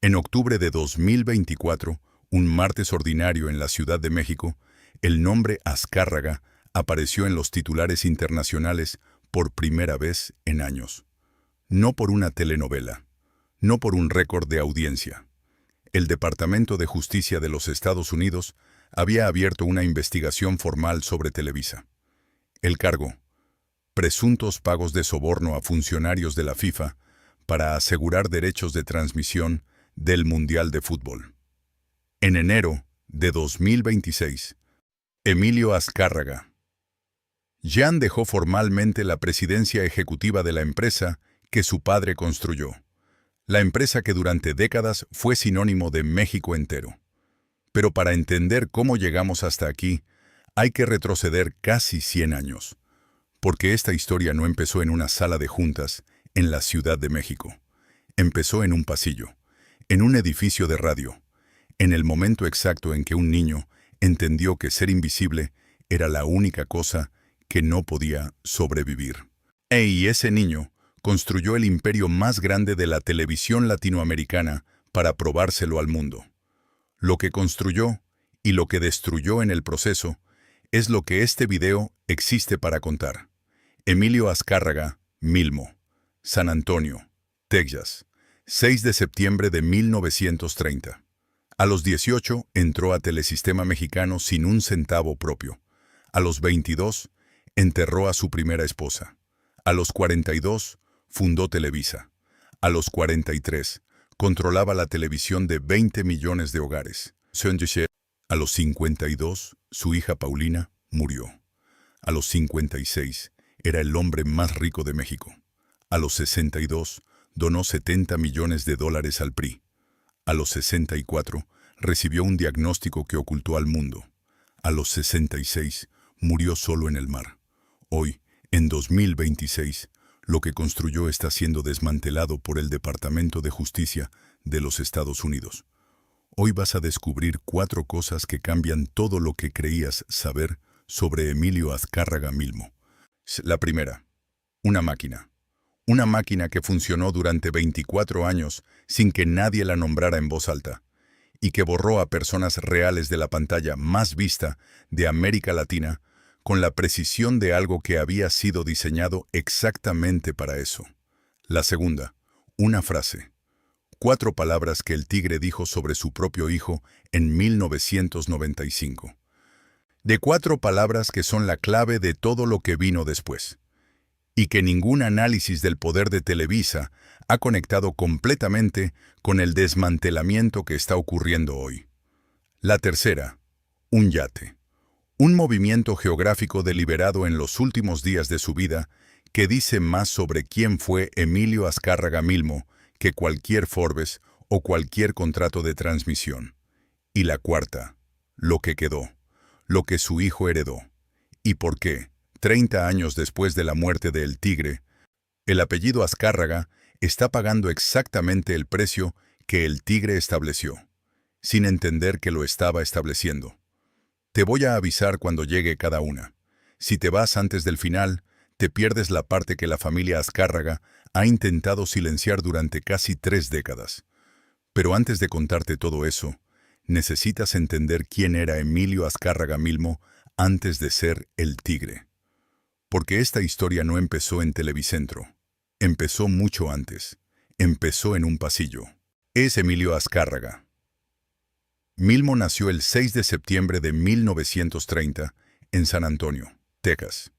En octubre de 2024, un martes ordinario en la Ciudad de México, el nombre Azcárraga apareció en los titulares internacionales por primera vez en años. No por una telenovela, no por un récord de audiencia. El Departamento de Justicia de los Estados Unidos había abierto una investigación formal sobre Televisa. El cargo: presuntos pagos de soborno a funcionarios de la FIFA para asegurar derechos de transmisión del Mundial de Fútbol. En enero de 2026, Emilio Azcárraga. Jean dejó formalmente la presidencia ejecutiva de la empresa que su padre construyó, la empresa que durante décadas fue sinónimo de México entero. Pero para entender cómo llegamos hasta aquí, hay que retroceder casi 100 años, porque esta historia no empezó en una sala de juntas en la Ciudad de México. Empezó en un pasillo, en un edificio de radio, en el momento exacto en que un niño entendió que ser invisible era la única cosa que no podía sobrevivir. Y ese niño construyó el imperio más grande de la televisión latinoamericana para probárselo al mundo. Lo que construyó y lo que destruyó en el proceso es lo que este video existe para contar. Emilio Azcárraga, Milmo, San Antonio, Texas, 6 de septiembre de 1930. A los 18 entró a Telesistema Mexicano sin un centavo propio. A los 22 enterró a su primera esposa. A los 42 fundó Televisa. A los 43 controlaba la televisión de 20 millones de hogares. A los 52 su hija Paulina murió. A los 56 era el hombre más rico de México. A los 62 donó 70 millones de dólares al PRI. A los 64 recibió un diagnóstico que ocultó al mundo. A los 66 murió solo en el mar. Hoy, en 2026, lo que construyó está siendo desmantelado por el Departamento de Justicia de los Estados Unidos. Hoy vas a descubrir 4 cosas que cambian todo lo que creías saber sobre Emilio Azcárraga Milmo. La primera: una máquina. Una máquina que funcionó durante 24 años sin que nadie la nombrara en voz alta, y que borró a personas reales de la pantalla más vista de América Latina con la precisión de algo que había sido diseñado exactamente para eso. La segunda: una frase. 4 palabras que el tigre dijo sobre su propio hijo en 1995. De 4 palabras que son la clave de todo lo que vino después, y que ningún análisis del poder de Televisa ha conectado completamente con el desmantelamiento que está ocurriendo hoy. La tercera: un yate. Un movimiento geográfico deliberado en los últimos días de su vida que dice más sobre quién fue Emilio Azcárraga Milmo que cualquier Forbes o cualquier contrato de transmisión. Y la cuarta: lo que quedó, lo que su hijo heredó. ¿Y por qué, 30 años después de la muerte de El Tigre, el apellido Azcárraga está pagando exactamente el precio que El Tigre estableció, sin entender que lo estaba estableciendo? Te voy a avisar cuando llegue cada una. Si te vas antes del final, te pierdes la parte que la familia Azcárraga ha intentado silenciar durante casi 3 décadas. Pero antes de contarte todo eso, necesitas entender quién era Emilio Azcárraga Milmo antes de ser El Tigre. Porque esta historia no empezó en Televicentro. Empezó mucho antes. Empezó en un pasillo. Es Emilio Azcárraga. Milmo nació el 6 de septiembre de 1930 en San Antonio, Texas.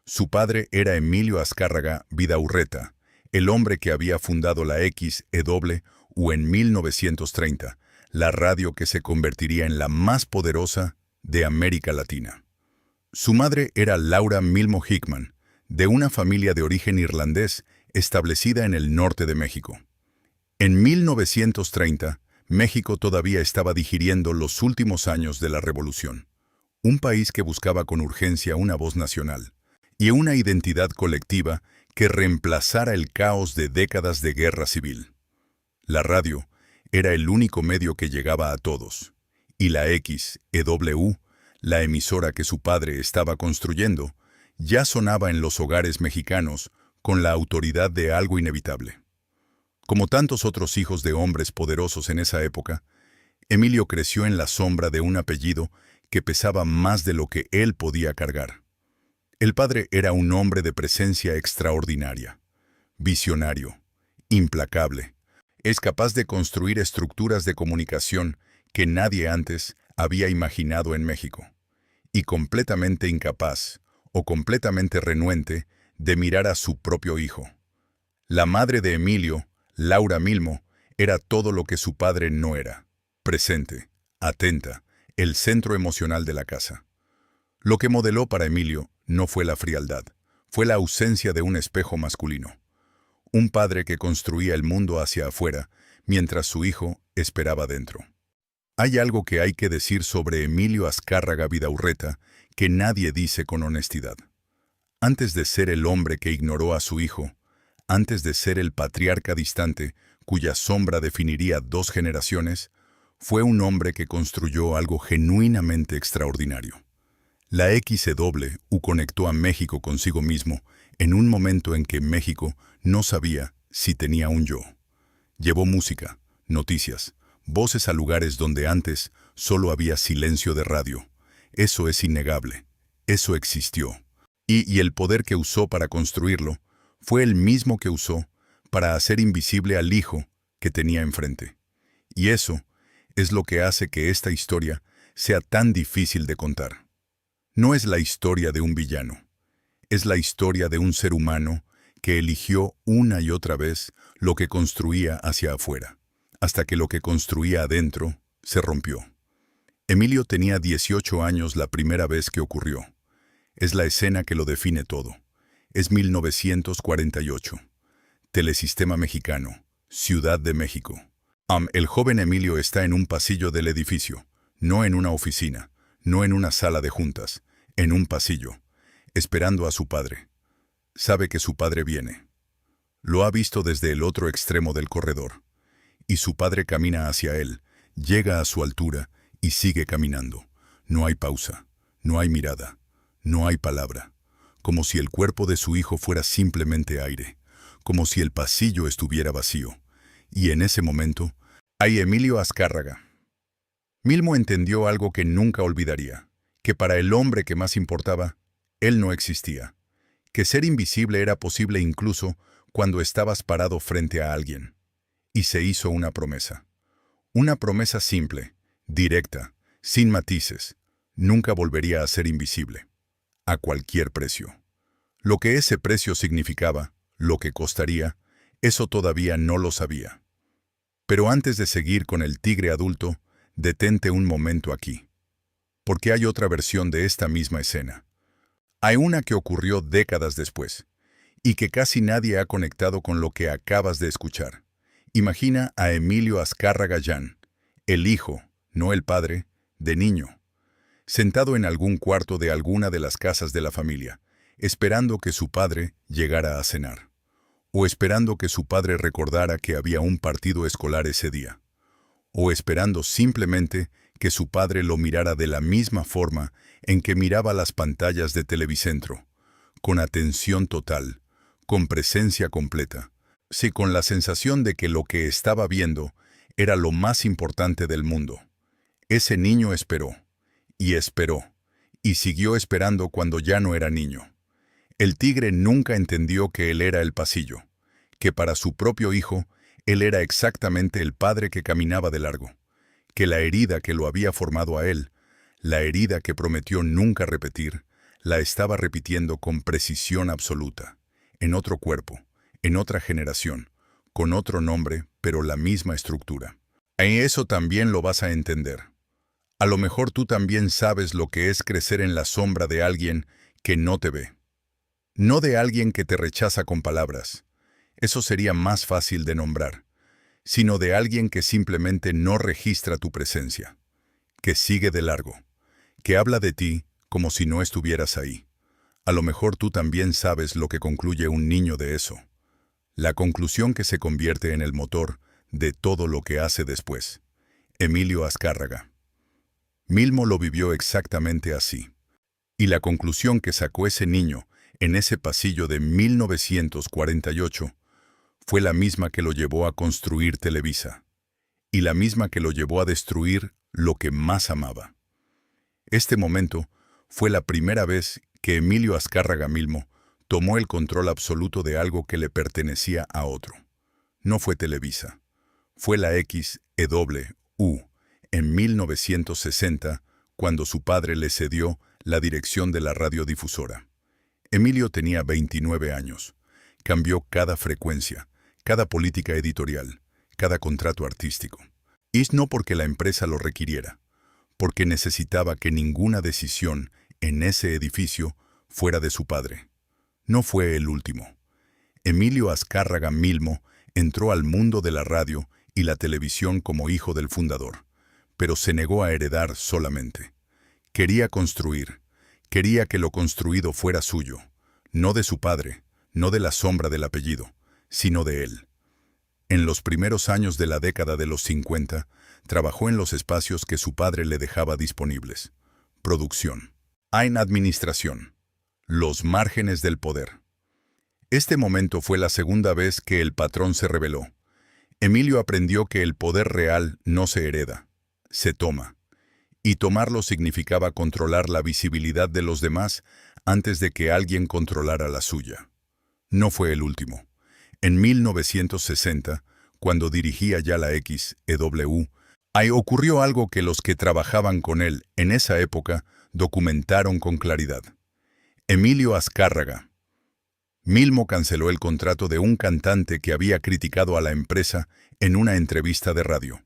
Su padre era Emilio Azcárraga Vidaurreta, el hombre que había fundado la XEW en 1930, la radio que se convertiría en la más poderosa de América Latina. Su madre era Laura Milmo Hickman, de una familia de origen irlandés establecida en el norte de México. En 1930, México todavía estaba digiriendo los últimos años de la Revolución. Un país que buscaba con urgencia una voz nacional y una identidad colectiva que reemplazara el caos de décadas de guerra civil. La radio era el único medio que llegaba a todos, y la XEW, la emisora que su padre estaba construyendo, ya sonaba en los hogares mexicanos con la autoridad de algo inevitable. Como tantos otros hijos de hombres poderosos en esa época, Emilio creció en la sombra de un apellido que pesaba más de lo que él podía cargar. El padre era un hombre de presencia extraordinaria, visionario, implacable. Es capaz de construir estructuras de comunicación que nadie antes había imaginado en México, y completamente incapaz o completamente renuente de mirar a su propio hijo. La madre de Emilio, Laura Milmo, era todo lo que su padre no era: presente, atenta, el centro emocional de la casa. Lo que modeló para Emilio no fue la frialdad, fue la ausencia de un espejo masculino. Un padre que construía el mundo hacia afuera, mientras su hijo esperaba dentro. Hay algo que hay que decir sobre Emilio Azcárraga Vidaurreta que nadie dice con honestidad. Antes de ser el hombre que ignoró a su hijo, antes de ser el patriarca distante cuya sombra definiría 2 generaciones, fue un hombre que construyó algo genuinamente extraordinario. La XW conectó a México consigo mismo en un momento en que México no sabía si tenía un yo. Llevó música, noticias, voces a lugares donde antes solo había silencio de radio. Eso es innegable. Eso existió. Y el poder que usó para construirlo fue el mismo que usó para hacer invisible al hijo que tenía enfrente. Y eso es lo que hace que esta historia sea tan difícil de contar. No es la historia de un villano. Es la historia de un ser humano que eligió una y otra vez lo que construía hacia afuera, hasta que lo que construía adentro se rompió. Emilio tenía 18 años la primera vez que ocurrió. Es la escena que lo define todo. Es 1948. Telesistema Mexicano, Ciudad de México. El joven Emilio está en un pasillo del edificio, no en una oficina, no en una sala de juntas, en un pasillo, esperando a su padre. Sabe que su padre viene. Lo ha visto desde el otro extremo del corredor. Y su padre camina hacia él, llega a su altura y sigue caminando. No hay pausa, no hay mirada, no hay palabra. Como si el cuerpo de su hijo fuera simplemente aire, como si el pasillo estuviera vacío. Y en ese momento, hay Emilio Azcárraga. Milmo entendió algo que nunca olvidaría, que para el hombre que más importaba, él no existía, que ser invisible era posible incluso cuando estabas parado frente a alguien. Y se hizo una promesa simple, directa, sin matices. Nunca volvería a ser invisible, a cualquier precio. Lo que ese precio significaba, lo que costaría, eso todavía no lo sabía. Pero antes de seguir con el tigre adulto, detente un momento aquí. Porque hay otra versión de esta misma escena. Hay una que ocurrió décadas después, y que casi nadie ha conectado con lo que acabas de escuchar. Imagina a Emilio Azcárraga Llán, el hijo, no el padre, de niño, sentado en algún cuarto de alguna de las casas de la familia, esperando que su padre llegara a cenar. O esperando que su padre recordara que había un partido escolar ese día. O esperando simplemente que su padre lo mirara de la misma forma en que miraba las pantallas de Televicentro, con atención total, con presencia completa, sí, con la sensación de que lo que estaba viendo era lo más importante del mundo. Ese niño esperó, y siguió esperando cuando ya no era niño. El tigre nunca entendió que él era el pasillo, que para su propio hijo, él era exactamente el padre que caminaba de largo, que la herida que lo había formado a él, la herida que prometió nunca repetir, la estaba repitiendo con precisión absoluta, en otro cuerpo, en otra generación, con otro nombre, pero la misma estructura. Y eso también lo vas a entender. A lo mejor tú también sabes lo que es crecer en la sombra de alguien que no te ve. No de alguien que te rechaza con palabras, eso sería más fácil de nombrar, sino de alguien que simplemente no registra tu presencia, que sigue de largo, que habla de ti como si no estuvieras ahí. A lo mejor tú también sabes lo que concluye un niño de eso, la conclusión que se convierte en el motor de todo lo que hace después. Emilio Azcárraga. Milmo lo vivió exactamente así. Y la conclusión que sacó ese niño en ese pasillo de 1948 fue la misma que lo llevó a construir Televisa, y la misma que lo llevó a destruir lo que más amaba. Este momento fue la primera vez que Emilio Azcárraga Milmo tomó el control absoluto de algo que le pertenecía a otro. No fue Televisa, fue la XEW, en 1960, cuando su padre le cedió la dirección de la radiodifusora. Emilio tenía 29 años. Cambió cada frecuencia, cada política editorial, cada contrato artístico. Y no porque la empresa lo requiriera, porque necesitaba que ninguna decisión en ese edificio fuera de su padre. No fue el último. Emilio Azcárraga Milmo entró al mundo de la radio y la televisión como hijo del fundador, pero se negó a heredar solamente. Quería construir, quería que lo construido fuera suyo, no de su padre, no de la sombra del apellido, sino de él. En los primeros años de la década de los 50, trabajó en los espacios que su padre le dejaba disponibles. Producción. En administración. Los márgenes del poder. Este momento fue la segunda vez que el patrón se rebeló. Emilio aprendió que el poder real no se hereda, se toma. Y tomarlo significaba controlar la visibilidad de los demás antes de que alguien controlara la suya. No fue el último. En 1960, cuando dirigía ya la XEW, ahí ocurrió algo que los que trabajaban con él en esa época documentaron con claridad. Emilio Azcárraga Milmo canceló el contrato de un cantante que había criticado a la empresa en una entrevista de radio.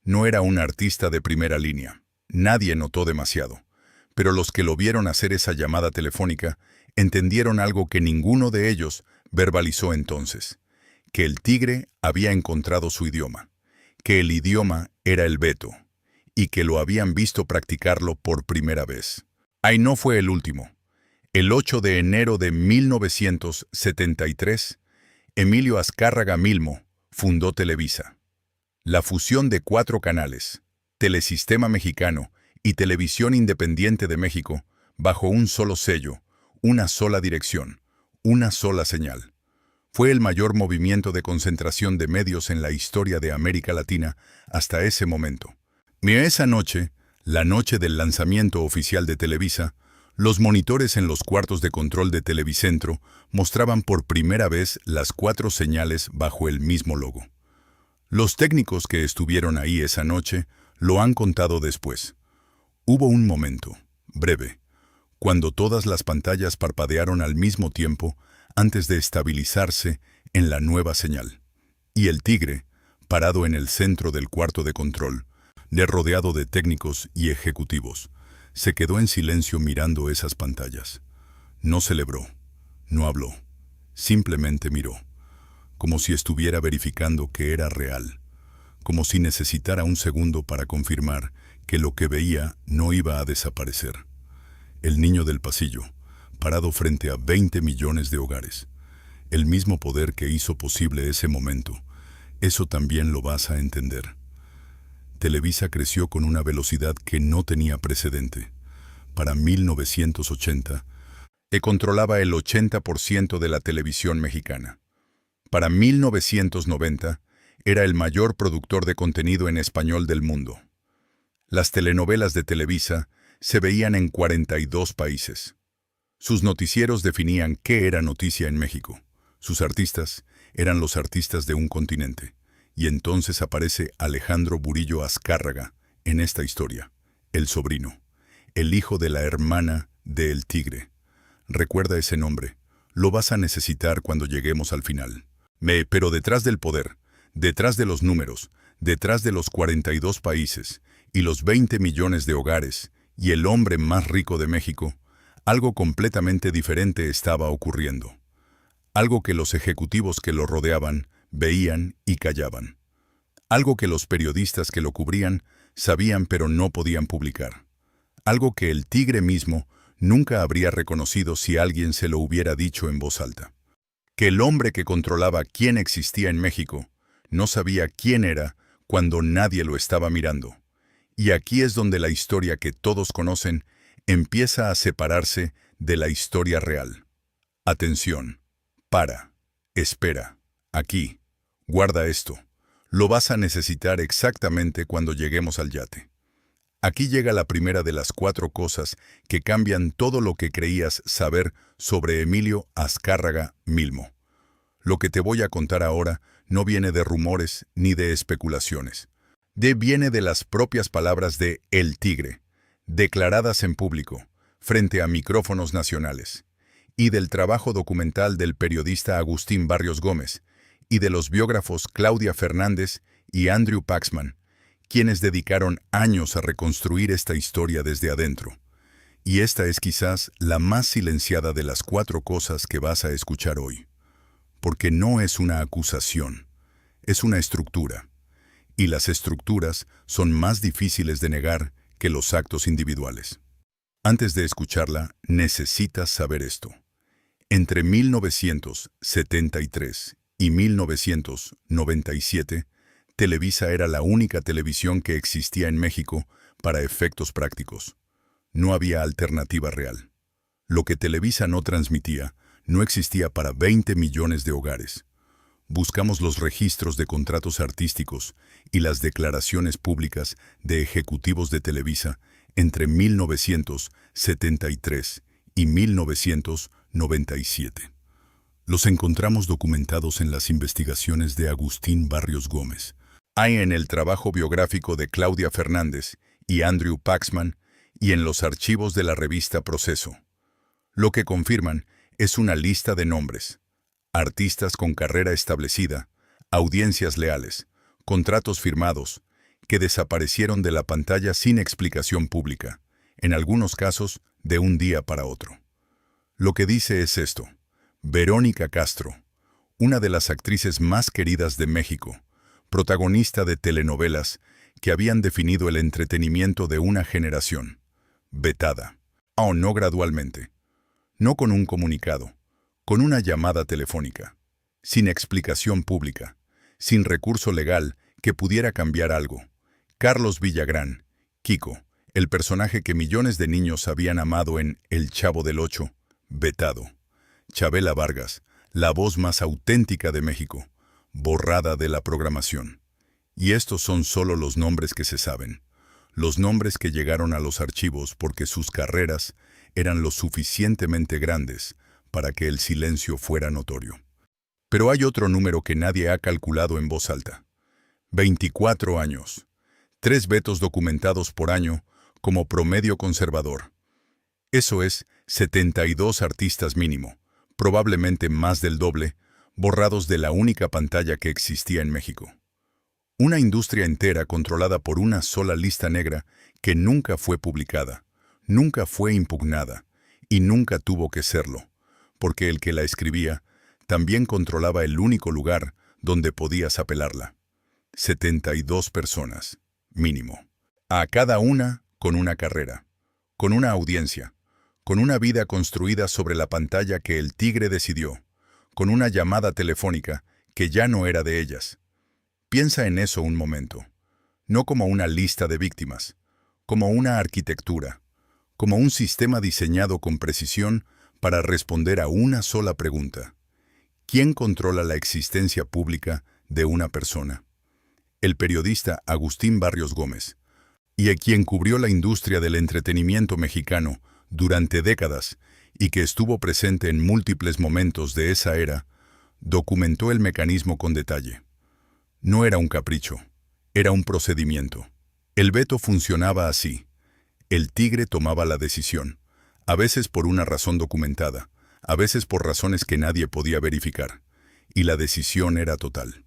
No era un artista de primera línea. Nadie notó demasiado, pero los que lo vieron hacer esa llamada telefónica entendieron algo que ninguno de ellos verbalizó entonces, que el tigre había encontrado su idioma, que el idioma era el veto, y que lo habían visto practicarlo por primera vez. Ahí no fue el último. El 8 de enero de 1973, Emilio Azcárraga Milmo fundó Televisa. La fusión de 4 canales, Telesistema Mexicano y Televisión Independiente de México, bajo un solo sello, una sola dirección, una sola señal. Fue el mayor movimiento de concentración de medios en la historia de América Latina hasta ese momento. Esa noche, la noche del lanzamiento oficial de Televisa, los monitores en los cuartos de control de Televicentro mostraban por primera vez las 4 señales bajo el mismo logo. Los técnicos que estuvieron ahí esa noche lo han contado después. Hubo un momento, breve, cuando todas las pantallas parpadearon al mismo tiempo antes de estabilizarse en la nueva señal. Y el tigre, parado en el centro del cuarto de control, rodeado de técnicos y ejecutivos, se quedó en silencio mirando esas pantallas. No celebró, no habló, simplemente miró, como si estuviera verificando que era real, como si necesitara un segundo para confirmar que lo que veía no iba a desaparecer. El niño del pasillo, parado frente a 20 millones de hogares. El mismo poder que hizo posible ese momento, eso también lo vas a entender. Televisa creció con una velocidad que no tenía precedente. Para 1980, controlaba el 80% de la televisión mexicana. Para 1990, era el mayor productor de contenido en español del mundo. Las telenovelas de Televisa se veían en 42 países. Sus noticieros definían qué era noticia en México. Sus artistas eran los artistas de un continente. Y entonces aparece Alejandro Burillo Azcárraga en esta historia, el sobrino, el hijo de la hermana de El Tigre. Recuerda ese nombre, lo vas a necesitar cuando lleguemos al final. Pero detrás del poder, detrás de los números, detrás de los 42 países y los 20 millones de hogares y el hombre más rico de México, algo completamente diferente estaba ocurriendo. Algo que los ejecutivos que lo rodeaban veían y callaban. Algo que los periodistas que lo cubrían sabían pero no podían publicar. Algo que el tigre mismo nunca habría reconocido si alguien se lo hubiera dicho en voz alta. Que el hombre que controlaba quién existía en México no sabía quién era cuando nadie lo estaba mirando. Y aquí es donde la historia que todos conocen empieza a separarse de la historia real. Atención. Para. Espera. Aquí, guarda esto. Lo vas a necesitar exactamente cuando lleguemos al yate. Aquí llega la primera de las 4 cosas que cambian todo lo que creías saber sobre Emilio Azcárraga Milmo. Lo que te voy a contar ahora no viene de rumores ni de especulaciones. Viene de las propias palabras de El Tigre, declaradas en público, frente a micrófonos nacionales, y del trabajo documental del periodista Agustín Barrios Gómez, y de los biógrafos Claudia Fernández y Andrew Paxman, quienes dedicaron años a reconstruir esta historia desde adentro. Y esta es quizás la más silenciada de las 4 cosas que vas a escuchar hoy. Porque no es una acusación, es una estructura. Y las estructuras son más difíciles de negar que los actos individuales. Antes de escucharla, necesitas saber esto. Entre 1973 y 1997, Televisa era la única televisión que existía en México para efectos prácticos. No había alternativa real. Lo que Televisa no transmitía no existía para 20 millones de hogares. Buscamos los registros de contratos artísticos y las declaraciones públicas de ejecutivos de Televisa entre 1973 y 1997. Los encontramos documentados en las investigaciones de Agustín Barrios Gómez. Hay en el trabajo biográfico de Claudia Fernández y Andrew Paxman y en los archivos de la revista Proceso. Lo que confirman es una lista de nombres, artistas con carrera establecida, audiencias leales, contratos firmados, que desaparecieron de la pantalla sin explicación pública, en algunos casos de un día para otro. Lo que dice es esto: Verónica Castro, una de las actrices más queridas de México, protagonista de telenovelas que habían definido el entretenimiento de una generación, vetada, o no gradualmente, no con un comunicado, con una llamada telefónica, sin explicación pública, sin recurso legal que pudiera cambiar algo. Carlos Villagrán, Kiko, el personaje que millones de niños habían amado en El Chavo del Ocho, vetado. Chabela Vargas, la voz más auténtica de México, borrada de la programación. Y estos son solo los nombres que se saben, los nombres que llegaron a los archivos porque sus carreras eran lo suficientemente grandes para que el silencio fuera notorio. Pero hay otro número que nadie ha calculado en voz alta. 24 años. 3 vetos documentados por año como promedio conservador. Eso es 72 artistas mínimo, probablemente más del doble, borrados de la única pantalla que existía en México. Una industria entera controlada por una sola lista negra que nunca fue publicada, nunca fue impugnada y nunca tuvo que serlo, porque el que la escribía también controlaba el único lugar donde podías apelarla. 72 personas, mínimo. A cada una con una carrera, con una audiencia, con una vida construida sobre la pantalla que el Tigre decidió, con una llamada telefónica que ya no era de ellas. Piensa en eso un momento, no como una lista de víctimas, como una arquitectura, como un sistema diseñado con precisión para responder a una sola pregunta. ¿Quién controla la existencia pública de una persona? El periodista Agustín Barrios Gómez, y a quien cubrió la industria del entretenimiento mexicano durante décadas y que estuvo presente en múltiples momentos de esa era, documentó el mecanismo con detalle. No era un capricho, era un procedimiento. El veto funcionaba así. El Tigre tomaba la decisión, a veces por una razón documentada, a veces por razones que nadie podía verificar, y la decisión era total.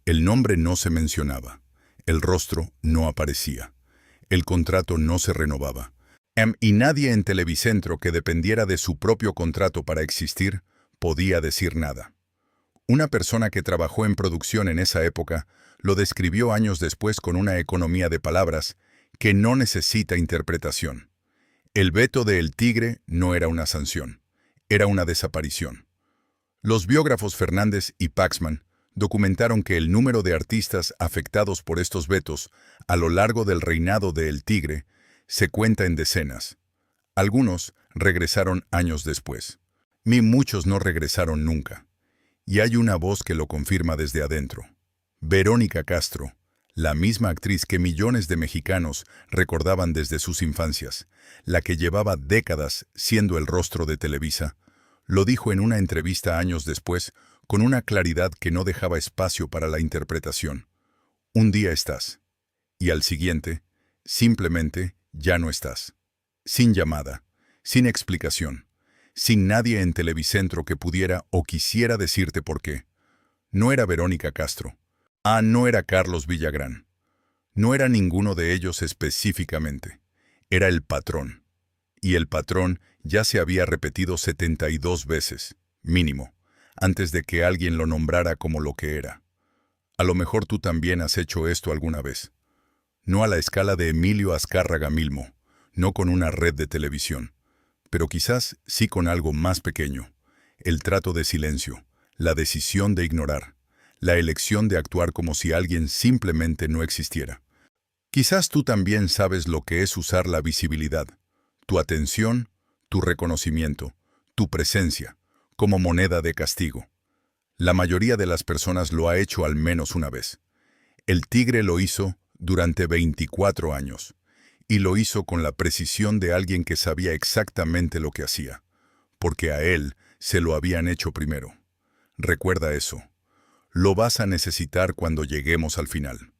El nombre no se mencionaba, el rostro no aparecía, el contrato no se renovaba, y nadie en Televicentro que dependiera de su propio contrato para existir podía decir nada. Una persona que trabajó en producción en esa época lo describió años después con una economía de palabras que no necesita interpretación. El veto de El Tigre no era una sanción, era una desaparición. Los biógrafos Fernández y Paxman documentaron que el número de artistas afectados por estos vetos a lo largo del reinado de El Tigre se cuenta en decenas. Algunos regresaron años después. Muchos no regresaron nunca. Y hay una voz que lo confirma desde adentro. Verónica Castro, la misma actriz que millones de mexicanos recordaban desde sus infancias, la que llevaba décadas siendo el rostro de Televisa, lo dijo en una entrevista años después con una claridad que no dejaba espacio para la interpretación. Un día estás, y al siguiente, simplemente ya no estás. Sin llamada, sin explicación, sin nadie en Televicentro que pudiera o quisiera decirte por qué. No era Verónica Castro. No era Carlos Villagrán. No era ninguno de ellos específicamente. Era el patrón. Y el patrón ya se había repetido 72 veces, mínimo, antes de que alguien lo nombrara como lo que era. A lo mejor tú también has hecho esto alguna vez. No a la escala de Emilio Azcárraga Milmo, no con una red de televisión, pero quizás sí con algo más pequeño. El trato de silencio, la decisión de ignorar, la elección de actuar como si alguien simplemente no existiera. Quizás tú también sabes lo que es usar la visibilidad, tu atención, tu reconocimiento, tu presencia, como moneda de castigo. La mayoría de las personas lo ha hecho al menos una vez. El tigre lo hizo durante 24 años, y lo hizo con la precisión de alguien que sabía exactamente lo que hacía, porque a él se lo habían hecho primero. Recuerda eso. Lo vas a necesitar cuando lleguemos al final.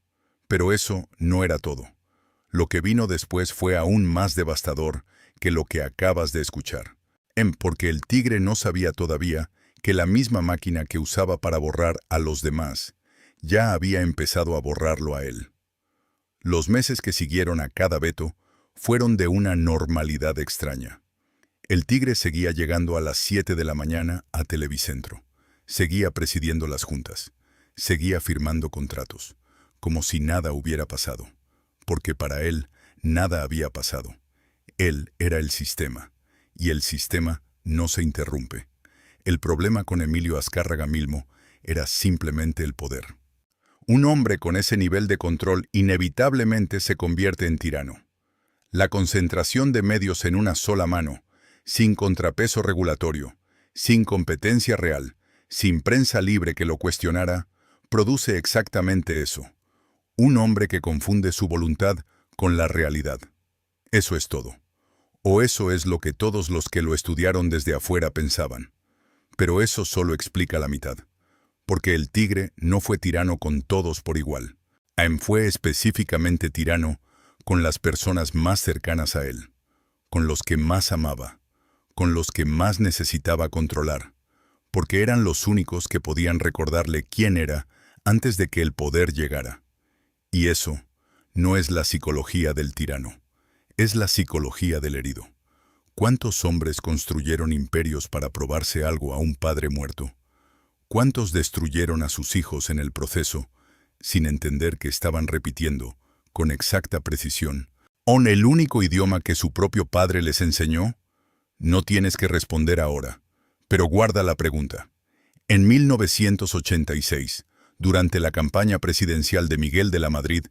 Pero eso no era todo. Lo que vino después fue aún más devastador que lo que acabas de escuchar. Porque el tigre no sabía todavía que la misma máquina que usaba para borrar a los demás ya había empezado a borrarlo a él. Los meses que siguieron a cada veto fueron de una normalidad extraña. El tigre seguía llegando a las 7 de la mañana a Televicentro. Seguía presidiendo las juntas. Seguía firmando contratos, como si nada hubiera pasado. Porque para él, nada había pasado. Él era el sistema, y el sistema no se interrumpe. El problema con Emilio Azcárraga Milmo era simplemente el poder. Un hombre con ese nivel de control inevitablemente se convierte en tirano. La concentración de medios en una sola mano, sin contrapeso regulatorio, sin competencia real, sin prensa libre que lo cuestionara, produce exactamente eso. Un hombre que confunde su voluntad con la realidad. Eso es todo. O eso es lo que todos los que lo estudiaron desde afuera pensaban. Pero eso solo explica la mitad. Porque el tigre no fue tirano con todos por igual. Fue específicamente tirano con las personas más cercanas a él, con los que más amaba, con los que más necesitaba controlar, porque eran los únicos que podían recordarle quién era antes de que el poder llegara. Y eso no es la psicología del tirano, es la psicología del herido. ¿Cuántos hombres construyeron imperios para probarse algo a un padre muerto? ¿Cuántos destruyeron a sus hijos en el proceso, sin entender que estaban repitiendo, con exacta precisión, el único idioma que su propio padre les enseñó? No tienes que responder ahora, pero guarda la pregunta. En 1986, durante la campaña presidencial de Miguel de la Madrid,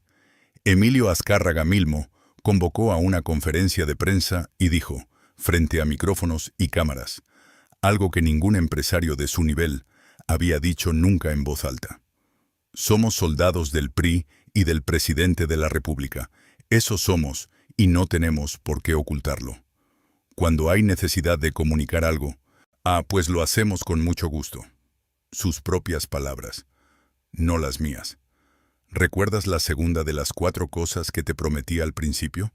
Emilio Azcárraga Milmo convocó a una conferencia de prensa y dijo, frente a micrófonos y cámaras, algo que ningún empresario de su nivel había dicho nunca en voz alta. Somos soldados del PRI y del presidente de la República. Eso somos y no tenemos por qué ocultarlo. Cuando hay necesidad de comunicar algo, pues lo hacemos con mucho gusto. Sus propias palabras, no las mías. ¿Recuerdas la segunda de las 4 cosas que te prometí al principio?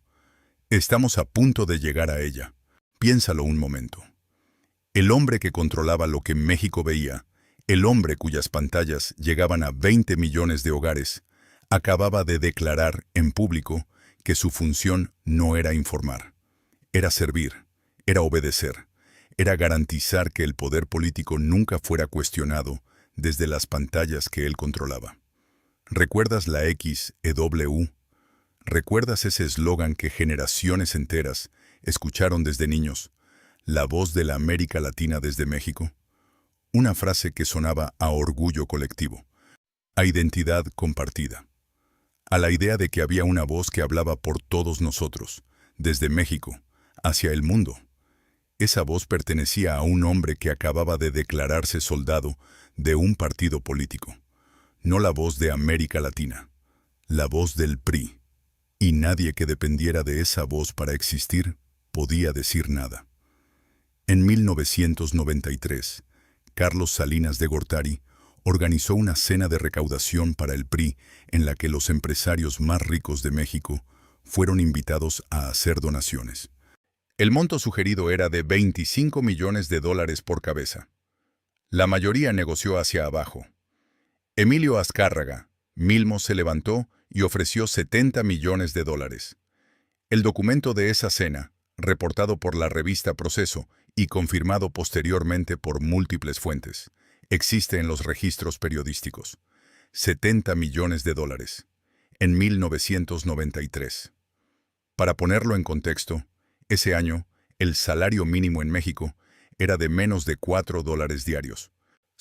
Estamos a punto de llegar a ella. Piénsalo un momento. El hombre que controlaba lo que México veía, el hombre cuyas pantallas llegaban a 20 millones de hogares, acababa de declarar en público que su función no era informar. Era servir, era obedecer, era garantizar que el poder político nunca fuera cuestionado desde las pantallas que él controlaba. ¿Recuerdas la XEW? ¿Recuerdas ese eslogan que generaciones enteras escucharon desde niños? La voz de la América Latina desde México. Una frase que sonaba a orgullo colectivo, a identidad compartida, a la idea de que había una voz que hablaba por todos nosotros, desde México, hacia el mundo. Esa voz pertenecía a un hombre que acababa de declararse soldado de un partido político, no la voz de América Latina, la voz del PRI. Y nadie que dependiera de esa voz para existir podía decir nada. En 1993, Carlos Salinas de Gortari organizó una cena de recaudación para el PRI en la que los empresarios más ricos de México fueron invitados a hacer donaciones. El monto sugerido era de $25 millones por cabeza. La mayoría negoció hacia abajo. Emilio Azcárraga, Milmo, se levantó y ofreció $70 millones. El documento de esa cena, reportado por la revista Proceso y confirmado posteriormente por múltiples fuentes, existe en los registros periodísticos. $70 millones en 1993. Para ponerlo en contexto, ese año, el salario mínimo en México era de menos de $4 diarios.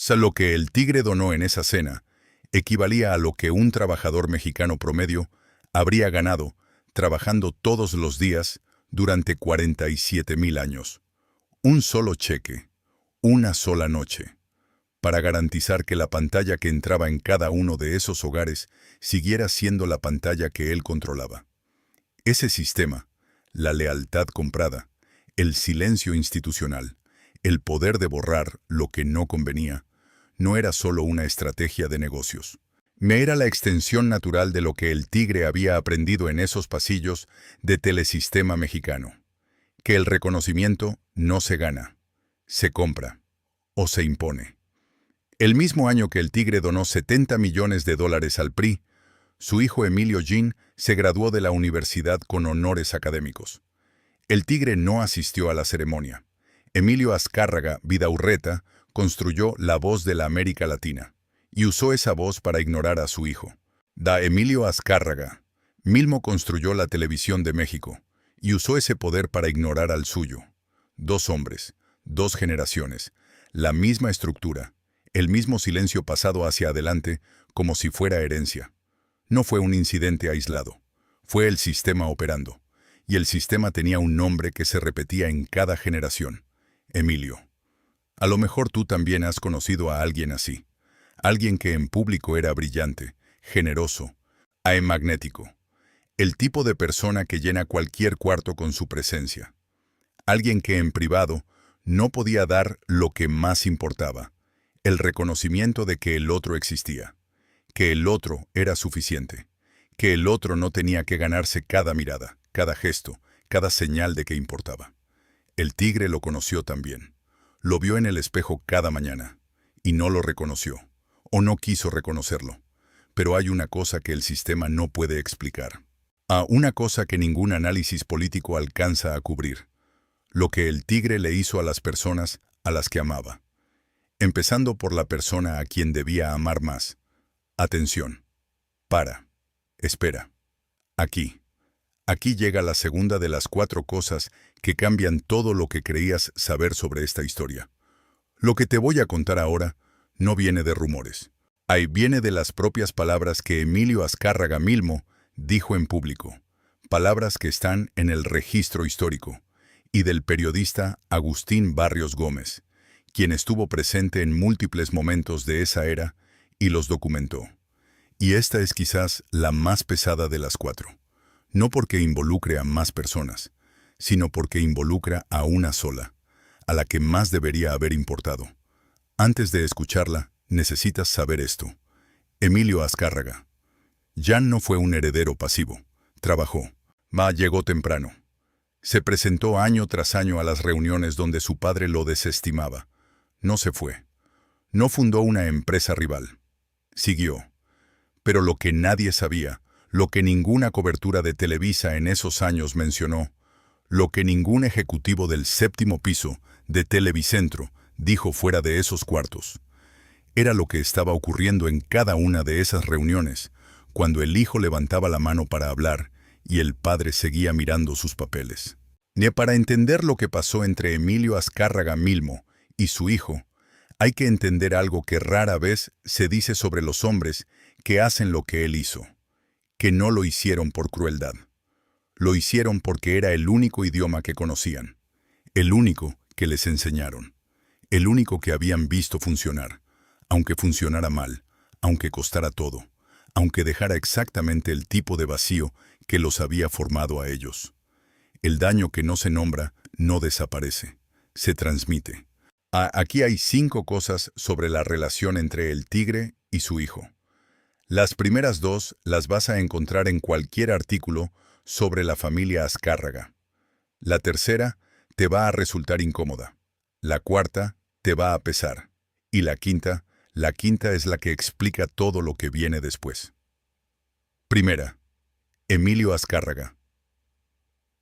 Lo que el Tigre donó en esa cena equivalía a lo que un trabajador mexicano promedio habría ganado trabajando todos los días durante 47,000 años. Un solo cheque, una sola noche, para garantizar que la pantalla que entraba en cada uno de esos hogares siguiera siendo la pantalla que él controlaba. Ese sistema, la lealtad comprada, el silencio institucional, el poder de borrar lo que no convenía, no era solo una estrategia de negocios. Era la extensión natural de lo que el Tigre había aprendido en esos pasillos de Telesistema Mexicano. Que el reconocimiento no se gana, se compra o se impone. El mismo año que el Tigre donó $70 millones al PRI, su hijo Emilio Gin se graduó de la universidad con honores académicos. El Tigre no asistió a la ceremonia. Emilio Azcárraga Vidaurreta construyó la voz de la América Latina y usó esa voz para ignorar a su hijo. Emilio Azcárraga Milmo construyó la televisión de México y usó ese poder para ignorar al suyo. Dos hombres, dos generaciones, la misma estructura, el mismo silencio pasado hacia adelante como si fuera herencia. No fue un incidente aislado, fue el sistema operando, y el sistema tenía un nombre que se repetía en cada generación: Emilio. A lo mejor tú también has conocido a alguien así, alguien que en público era brillante, generoso, magnético, el tipo de persona que llena cualquier cuarto con su presencia, alguien que en privado no podía dar lo que más importaba, el reconocimiento de que el otro existía, que el otro era suficiente, que el otro no tenía que ganarse cada mirada, cada gesto, cada señal de que importaba. El Tigre lo conoció también. Lo vio en el espejo cada mañana, y no lo reconoció, o no quiso reconocerlo. Pero hay una cosa que el sistema no puede explicar. Una cosa que ningún análisis político alcanza a cubrir. Lo que el Tigre le hizo a las personas a las que amaba. Empezando por la persona a quien debía amar más. Atención. Para. Espera. Aquí. Aquí llega la segunda de las 4 cosas que cambian todo lo que creías saber sobre esta historia. Lo que te voy a contar ahora no viene de rumores. Viene de las propias palabras que Emilio Azcárraga Milmo dijo en público. Palabras que están en el registro histórico. Y del periodista Agustín Barrios Gómez, quien estuvo presente en múltiples momentos de esa era y los documentó. Y esta es quizás la más pesada de las 4. No porque involucre a más personas, sino porque involucra a una sola, a la que más debería haber importado. Antes de escucharla, necesitas saber esto. Emilio Azcárraga. Jan no fue un heredero pasivo. Trabajó. Llegó temprano. Se presentó año tras año a las reuniones donde su padre lo desestimaba. No se fue. No fundó una empresa rival. Siguió. Pero lo que nadie sabía, lo que ninguna cobertura de Televisa en esos años mencionó, lo que ningún ejecutivo del 7º piso de Televicentro dijo fuera de esos cuartos, era lo que estaba ocurriendo en cada una de esas reuniones, cuando el hijo levantaba la mano para hablar y el padre seguía mirando sus papeles. Ni para entender lo que pasó entre Emilio Azcárraga Milmo y su hijo, hay que entender algo que rara vez se dice sobre los hombres que hacen lo que él hizo, que no lo hicieron por crueldad. Lo hicieron porque era el único idioma que conocían, el único que les enseñaron, el único que habían visto funcionar, aunque funcionara mal, aunque costara todo, aunque dejara exactamente el tipo de vacío que los había formado a ellos. El daño que no se nombra no desaparece, se transmite. Aquí hay 5 cosas sobre la relación entre el tigre y su hijo. Las primeras 2 las vas a encontrar en cualquier artículo sobre la familia Azcárraga. La tercera te va a resultar incómoda. La cuarta te va a pesar. Y la quinta es la que explica todo lo que viene después. Primera, Emilio Azcárraga.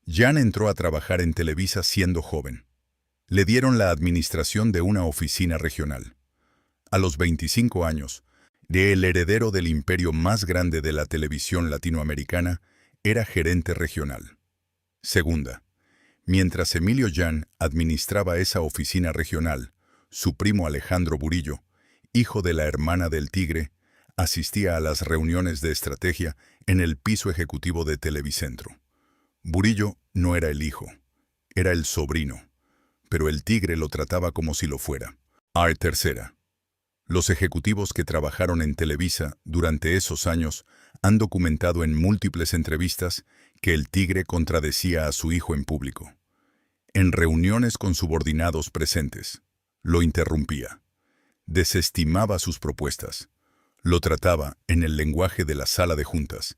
Jan entró a trabajar en Televisa siendo joven. Le dieron la administración de una oficina regional. A los 25 años, el heredero del imperio más grande de la televisión latinoamericana era gerente regional. Segunda, mientras Emilio Jan administraba esa oficina regional, su primo Alejandro Burillo, hijo de la hermana del Tigre, asistía a las reuniones de estrategia en el piso ejecutivo de Televicentro. Burillo no era el hijo, era el sobrino, pero el Tigre lo trataba como si lo fuera. Tercera. Los ejecutivos que trabajaron en Televisa durante esos años han documentado en múltiples entrevistas que el Tigre contradecía a su hijo en público. En reuniones con subordinados presentes, lo interrumpía, desestimaba sus propuestas, lo trataba en el lenguaje de la sala de juntas,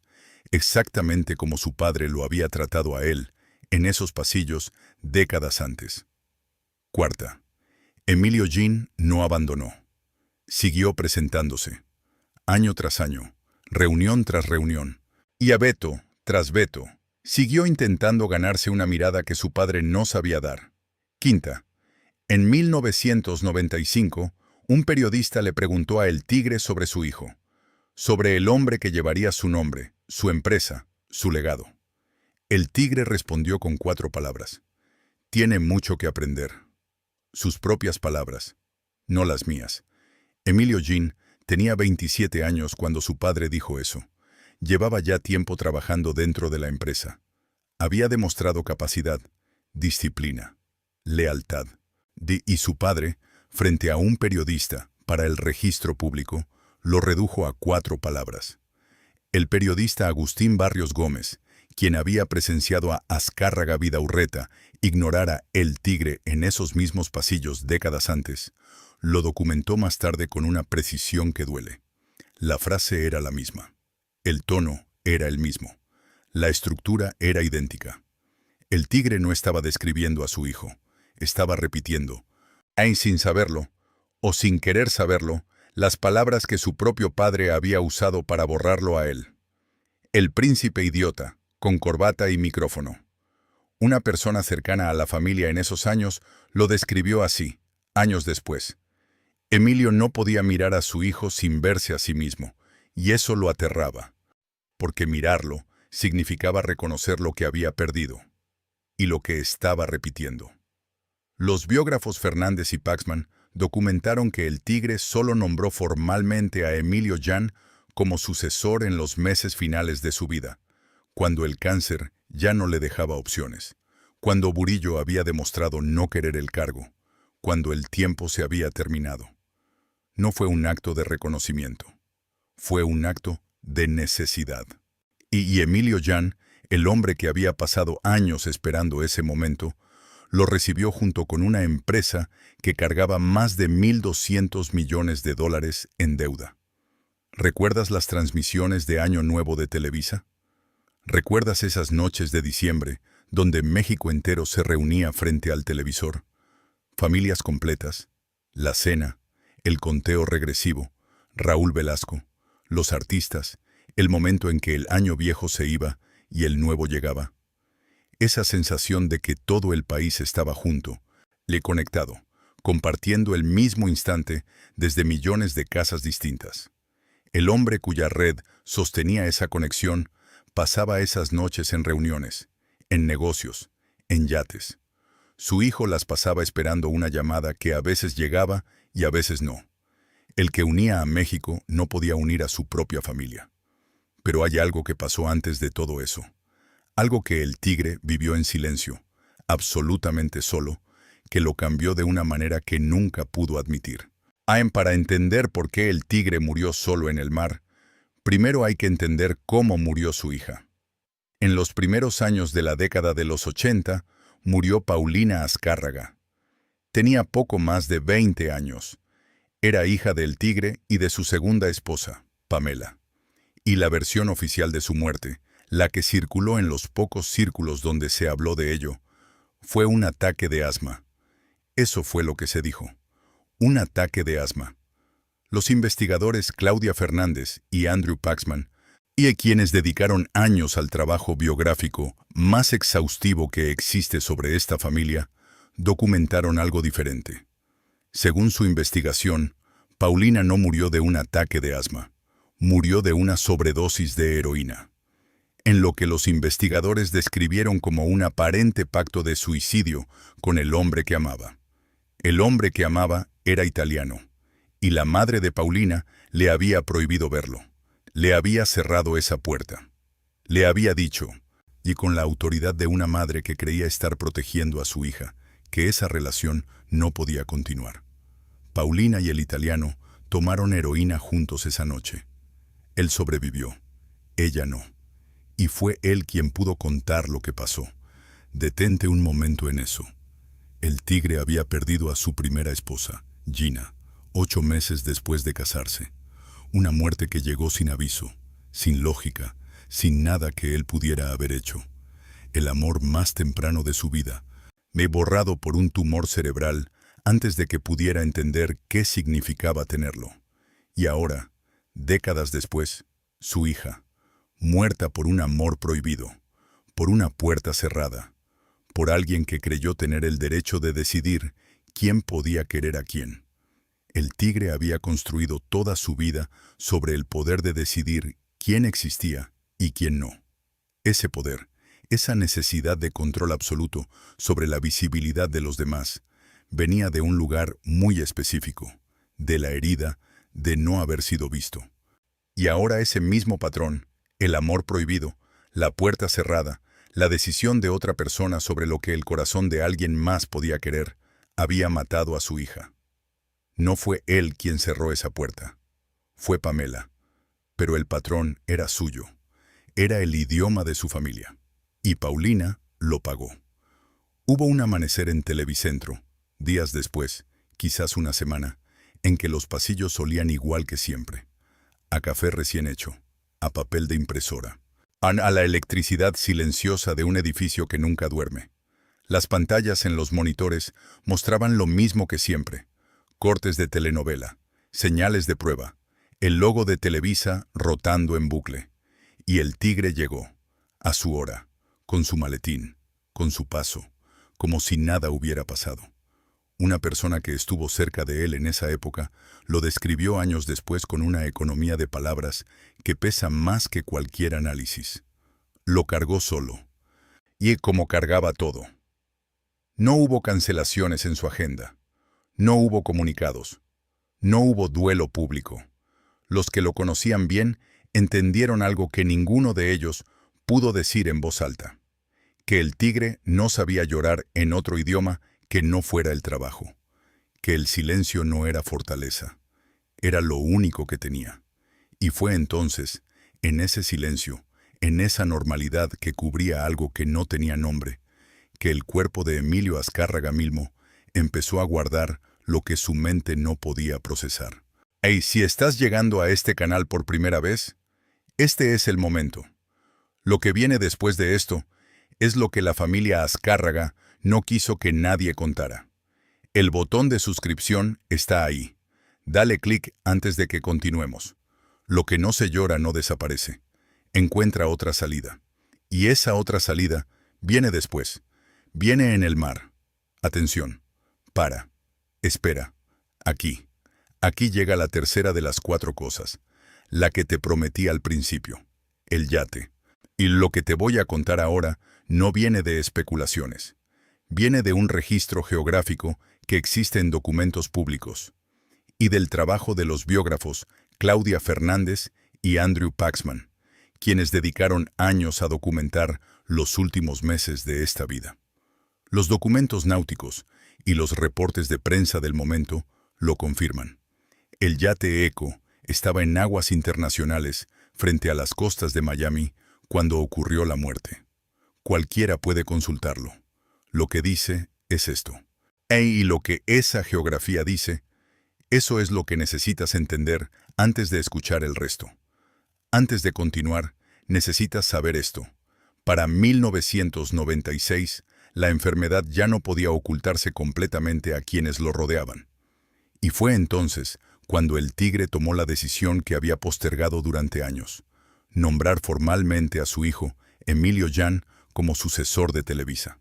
exactamente como su padre lo había tratado a él en esos pasillos décadas antes. Cuarta, Emilio Jan no abandonó. Siguió presentándose, año tras año, reunión tras reunión, y a veto tras veto, siguió intentando ganarse una mirada que su padre no sabía dar. Quinta, en 1995, un periodista le preguntó a El Tigre sobre su hijo, sobre el hombre que llevaría su nombre, su empresa, su legado. El Tigre respondió con 4 palabras. Tiene mucho que aprender. Sus propias palabras, no las mías. Emilio Jan tenía 27 años cuando su padre dijo eso. Llevaba ya tiempo trabajando dentro de la empresa. Había demostrado capacidad, disciplina, lealtad. Y su padre, frente a un periodista para el registro público, lo redujo a 4 palabras. El periodista Agustín Barrios Gómez, quien había presenciado a Azcárraga Vidaurreta ignorar a El Tigre en esos mismos pasillos décadas antes, lo documentó más tarde con una precisión que duele. La frase era la misma. El tono era el mismo. La estructura era idéntica. El Tigre no estaba describiendo a su hijo, estaba repitiendo, sin saberlo, o sin querer saberlo, las palabras que su propio padre había usado para borrarlo a él. El príncipe idiota, con corbata y micrófono. Una persona cercana a la familia en esos años lo describió así, años después. Emilio no podía mirar a su hijo sin verse a sí mismo, y eso lo aterraba, porque mirarlo significaba reconocer lo que había perdido, y lo que estaba repitiendo. Los biógrafos Fernández y Paxman documentaron que El Tigre solo nombró formalmente a Emilio Jan como sucesor en los meses finales de su vida, cuando el cáncer ya no le dejaba opciones, cuando Burillo había demostrado no querer el cargo, cuando el tiempo se había terminado. No fue un acto de reconocimiento, fue un acto de necesidad. Y Emilio Jan, el hombre que había pasado años esperando ese momento, lo recibió junto con una empresa que cargaba más de $1.200 millones en deuda. ¿Recuerdas las transmisiones de Año Nuevo de Televisa? ¿Recuerdas esas noches de diciembre donde México entero se reunía frente al televisor? Familias completas, la cena, el conteo regresivo, Raúl Velasco, los artistas, el momento en que el año viejo se iba y el nuevo llegaba. Esa sensación de que todo el país estaba junto, conectado, compartiendo el mismo instante desde millones de casas distintas. El hombre cuya red sostenía esa conexión pasaba esas noches en reuniones, en negocios, en yates. Su hijo las pasaba esperando una llamada que a veces llegaba y a veces no. El que unía a México no podía unir a su propia familia. Pero hay algo que pasó antes de todo eso. Algo que El Tigre vivió en silencio, absolutamente solo, que lo cambió de una manera que nunca pudo admitir. Para entender por qué el tigre murió solo en el mar, primero hay que entender cómo murió su hija. En los primeros años de la década de los 80, murió Paulina Azcárraga. Tenía poco más de 20 años. Era hija del tigre y de su segunda esposa, Pamela. Y la versión oficial de su muerte, la que circuló en los pocos círculos donde se habló de ello, fue un ataque de asma. Eso fue lo que se dijo. Un ataque de asma. Los investigadores Claudia Fernández y Andrew Paxman, y a quienes dedicaron años al trabajo biográfico más exhaustivo que existe sobre esta familia, documentaron algo diferente. Según su investigación, Paulina no murió de un ataque de asma, murió de una sobredosis de heroína, en lo que los investigadores describieron como un aparente pacto de suicidio con el hombre que amaba. El hombre que amaba era italiano, y la madre de Paulina le había prohibido verlo. Le había cerrado esa puerta. Le había dicho, y con la autoridad de una madre que creía estar protegiendo a su hija, que esa relación no podía continuar. Paulina y el italiano tomaron heroína juntos esa noche. Él sobrevivió, ella no. Y fue él quien pudo contar lo que pasó. Detente un momento en eso. El tigre había perdido a su primera esposa, Gina, 8 meses después de casarse. Una muerte que llegó sin aviso, sin lógica, sin nada que él pudiera haber hecho. El amor más temprano de su vida, borrado por un tumor cerebral antes de que pudiera entender qué significaba tenerlo. Y ahora, décadas después, su hija, muerta por un amor prohibido, por una puerta cerrada, por alguien que creyó tener el derecho de decidir quién podía querer a quién. El tigre había construido toda su vida sobre el poder de decidir quién existía y quién no. Ese poder, esa necesidad de control absoluto sobre la visibilidad de los demás, venía de un lugar muy específico, de la herida de no haber sido visto. Y ahora ese mismo patrón, el amor prohibido, la puerta cerrada, la decisión de otra persona sobre lo que el corazón de alguien más podía querer, había matado a su hija. No fue él quien cerró esa puerta. Fue Pamela. Pero el patrón era suyo. Era el idioma de su familia. Y Paulina lo pagó. Hubo un amanecer en Televicentro, días después, quizás una semana, en que los pasillos olían igual que siempre. A café recién hecho, a papel de impresora, a la electricidad silenciosa de un edificio que nunca duerme. Las pantallas en los monitores mostraban lo mismo que siempre. Cortes de telenovela, señales de prueba, el logo de Televisa rotando en bucle. Y el tigre llegó, a su hora, con su maletín, con su paso, como si nada hubiera pasado. Una persona que estuvo cerca de él en esa época lo describió años después con una economía de palabras que pesa más que cualquier análisis. Lo cargó solo. Y como cargaba todo. No hubo cancelaciones en su agenda. No hubo comunicados. No hubo duelo público. Los que lo conocían bien entendieron algo que ninguno de ellos pudo decir en voz alta. Que el tigre no sabía llorar en otro idioma que no fuera el trabajo. Que el silencio no era fortaleza. Era lo único que tenía. Y fue entonces, en ese silencio, en esa normalidad que cubría algo que no tenía nombre, que el cuerpo de Emilio Azcárraga Milmo empezó a guardar lo que su mente no podía procesar. Hey, si estás llegando a este canal por primera vez, este es el momento. Lo que viene después de esto es lo que la familia Azcárraga no quiso que nadie contara. El botón de suscripción está ahí. Dale clic antes de que continuemos. Lo que no se llora no desaparece. Encuentra otra salida. Y esa otra salida viene después. Viene en el mar. Atención. Para. Espera. Aquí. Aquí llega la tercera de las 4 cosas. La que te prometí al principio. El yate. Y lo que te voy a contar ahora no viene de especulaciones. Viene de un registro geográfico que existe en documentos públicos. Y del trabajo de los biógrafos Claudia Fernández y Andrew Paxman, quienes dedicaron años a documentar los últimos meses de esta vida. Los documentos náuticos y los reportes de prensa del momento lo confirman. El yate Eco estaba en aguas internacionales frente a las costas de Miami cuando ocurrió la muerte. Cualquiera puede consultarlo. Lo que dice es esto. Y lo que esa geografía dice, eso es lo que necesitas entender antes de escuchar el resto. Antes de continuar, necesitas saber esto. Para 1996, la enfermedad ya no podía ocultarse completamente a quienes lo rodeaban. Y fue entonces cuando el Tigre tomó la decisión que había postergado durante años: nombrar formalmente a su hijo, Emilio Jan, como sucesor de Televisa.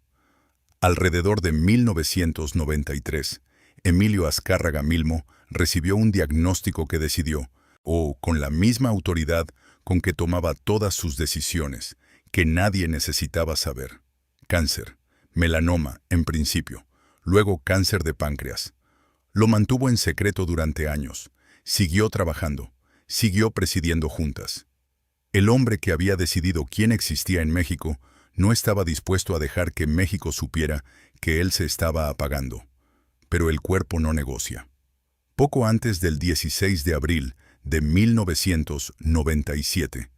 Alrededor de 1993, Emilio Azcárraga Milmo recibió un diagnóstico que decidió, con la misma autoridad con que tomaba todas sus decisiones, que nadie necesitaba saber. Cáncer, melanoma en principio, luego cáncer de páncreas. Lo mantuvo en secreto durante años, siguió trabajando, siguió presidiendo juntas. El hombre que había decidido quién existía en México no estaba dispuesto a dejar que México supiera que él se estaba apagando. Pero el cuerpo no negocia. Poco antes del 16 de abril de 1997,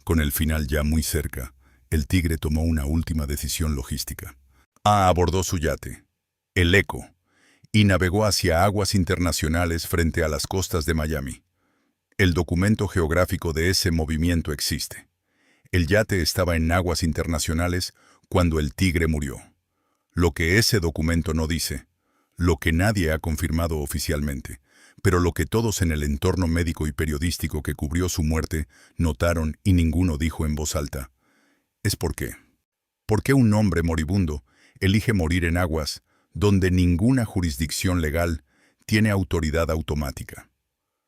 con el final ya muy cerca, el Tigre tomó una última decisión logística. Abordó su yate, el Eco, y navegó hacia aguas internacionales frente a las costas de Miami. El documento geográfico de ese movimiento existe. El yate estaba en aguas internacionales cuando el Tigre murió. Lo que ese documento no dice, lo que nadie ha confirmado oficialmente, pero lo que todos en el entorno médico y periodístico que cubrió su muerte notaron y ninguno dijo en voz alta, es por qué. ¿Por qué un hombre moribundo elige morir en aguas donde ninguna jurisdicción legal tiene autoridad automática?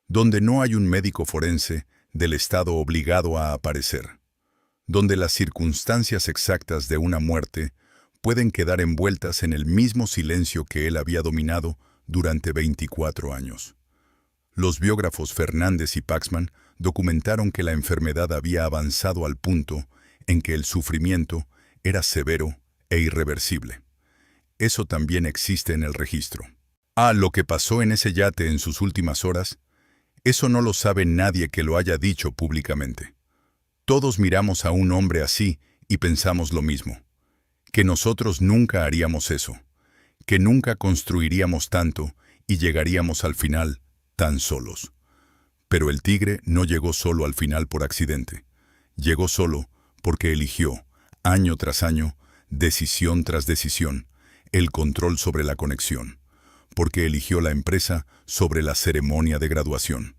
Donde no hay un médico forense del Estado obligado a aparecer. Donde las circunstancias exactas de una muerte pueden quedar envueltas en el mismo silencio que él había dominado durante 24 años. Los biógrafos Fernández y Paxman documentaron que la enfermedad había avanzado al punto en que el sufrimiento era severo e irreversible. Eso también existe en el registro. Lo que pasó en ese yate en sus últimas horas, eso no lo sabe nadie que lo haya dicho públicamente. Todos miramos a un hombre así y pensamos lo mismo, que nosotros nunca haríamos eso, que nunca construiríamos tanto y llegaríamos al final tan solos. Pero el Tigre no llegó solo al final por accidente. Llegó solo porque eligió, año tras año, decisión tras decisión, el control sobre la conexión, porque eligió la empresa sobre la ceremonia de graduación,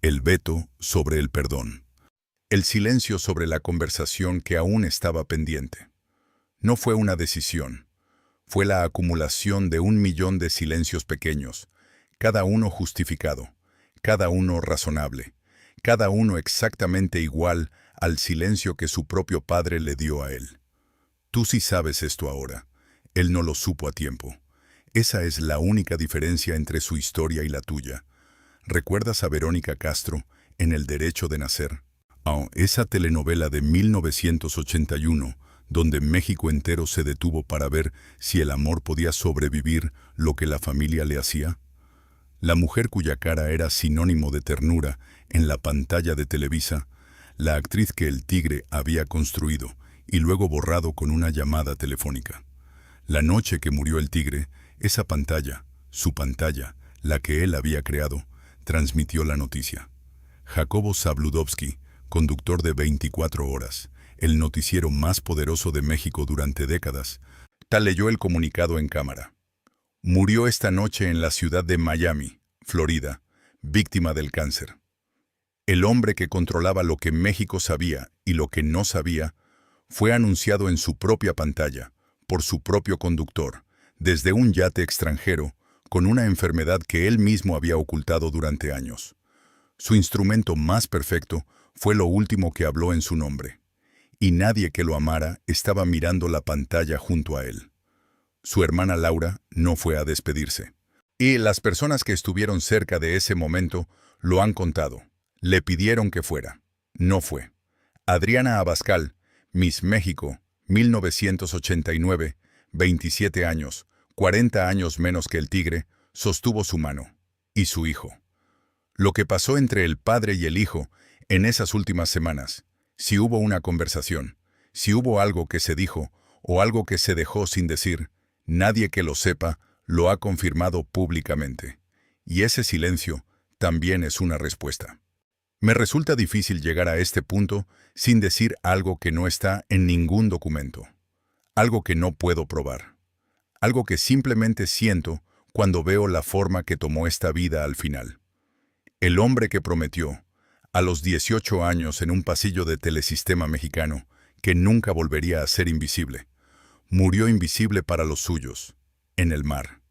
el veto sobre el perdón, el silencio sobre la conversación que aún estaba pendiente. No fue una decisión, fue la acumulación de 1.000.000 de silencios pequeños, cada uno justificado, cada uno razonable, cada uno exactamente igual al silencio que su propio padre le dio a él. Tú sí sabes esto ahora, él no lo supo a tiempo. Esa es la única diferencia entre su historia y la tuya. ¿Recuerdas a Verónica Castro en El Derecho de Nacer? Esa telenovela de 1981, donde México entero se detuvo para ver si el amor podía sobrevivir lo que la familia le hacía. La mujer cuya cara era sinónimo de ternura en la pantalla de Televisa, la actriz que el Tigre había construido y luego borrado con una llamada telefónica. La noche que murió el Tigre, esa pantalla, su pantalla, la que él había creado, transmitió la noticia. Jacobo Zabludovsky, conductor de 24 horas, el noticiero más poderoso de México durante décadas, leyó el comunicado en cámara. Murió esta noche en la ciudad de Miami, Florida, víctima del cáncer. El hombre que controlaba lo que México sabía y lo que no sabía, fue anunciado en su propia pantalla, por su propio conductor, desde un yate extranjero, con una enfermedad que él mismo había ocultado durante años. Su instrumento más perfecto fue lo último que habló en su nombre, y nadie que lo amara estaba mirando la pantalla junto a él. Su hermana Laura no fue a despedirse. Y las personas que estuvieron cerca de ese momento lo han contado. Le pidieron que fuera. No fue. Adriana Abascal, Miss México, 1989, 27 años, 40 años menos que el Tigre, sostuvo su mano. Y su hijo. Lo que pasó entre el padre y el hijo en esas últimas semanas, si hubo una conversación, si hubo algo que se dijo o algo que se dejó sin decir, nadie que lo sepa lo ha confirmado públicamente. Y ese silencio también es una respuesta. Me resulta difícil llegar a este punto sin decir algo que no está en ningún documento, algo que no puedo probar, algo que simplemente siento cuando veo la forma que tomó esta vida al final. El hombre que prometió, a los 18 años en un pasillo de Telesistema Mexicano, que nunca volvería a ser invisible, murió invisible para los suyos, en el mar,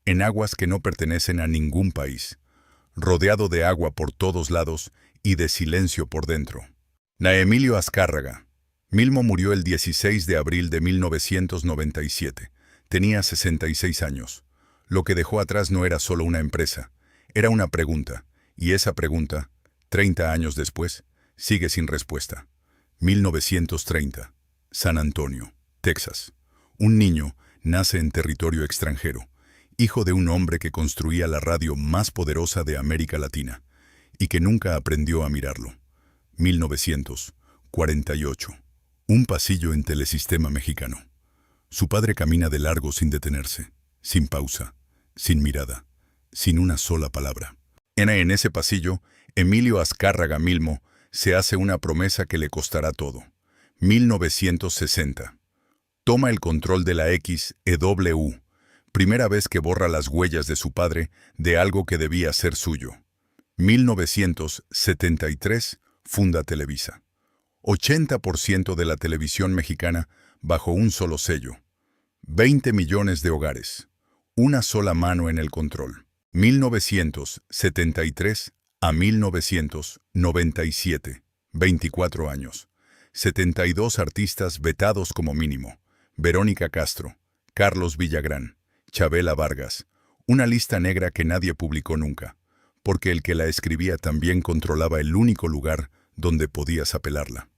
en aguas que no pertenecen a ningún país, rodeado de agua por todos lados y de silencio por dentro. Emilio Azcárraga. Milmo murió el 16 de abril de 1997. Tenía 66 años. Lo que dejó atrás no era solo una empresa, era una pregunta, y esa pregunta, 30 años después, sigue sin respuesta. 1930. San Antonio, Texas. Un niño nace en territorio extranjero, hijo de un hombre que construía la radio más poderosa de América Latina, y que nunca aprendió a mirarlo. 1948. Un pasillo en Telesistema Mexicano. Su padre camina de largo sin detenerse, sin pausa, sin mirada, sin una sola palabra. En ese pasillo, Emilio Azcárraga Milmo se hace una promesa que le costará todo. 1960. Toma el control de la XEW, primera vez que borra las huellas de su padre de algo que debía ser suyo. 1973. Funda Televisa. 80% de la televisión mexicana bajo un solo sello. 20 millones de hogares. Una sola mano en el control. 1973 a 1997. 24 años. 72 artistas vetados como mínimo. Verónica Castro, Carlos Villagrán, Chabela Vargas. Una lista negra que nadie publicó nunca, porque el que la escribía también controlaba el único lugar donde podías apelarla.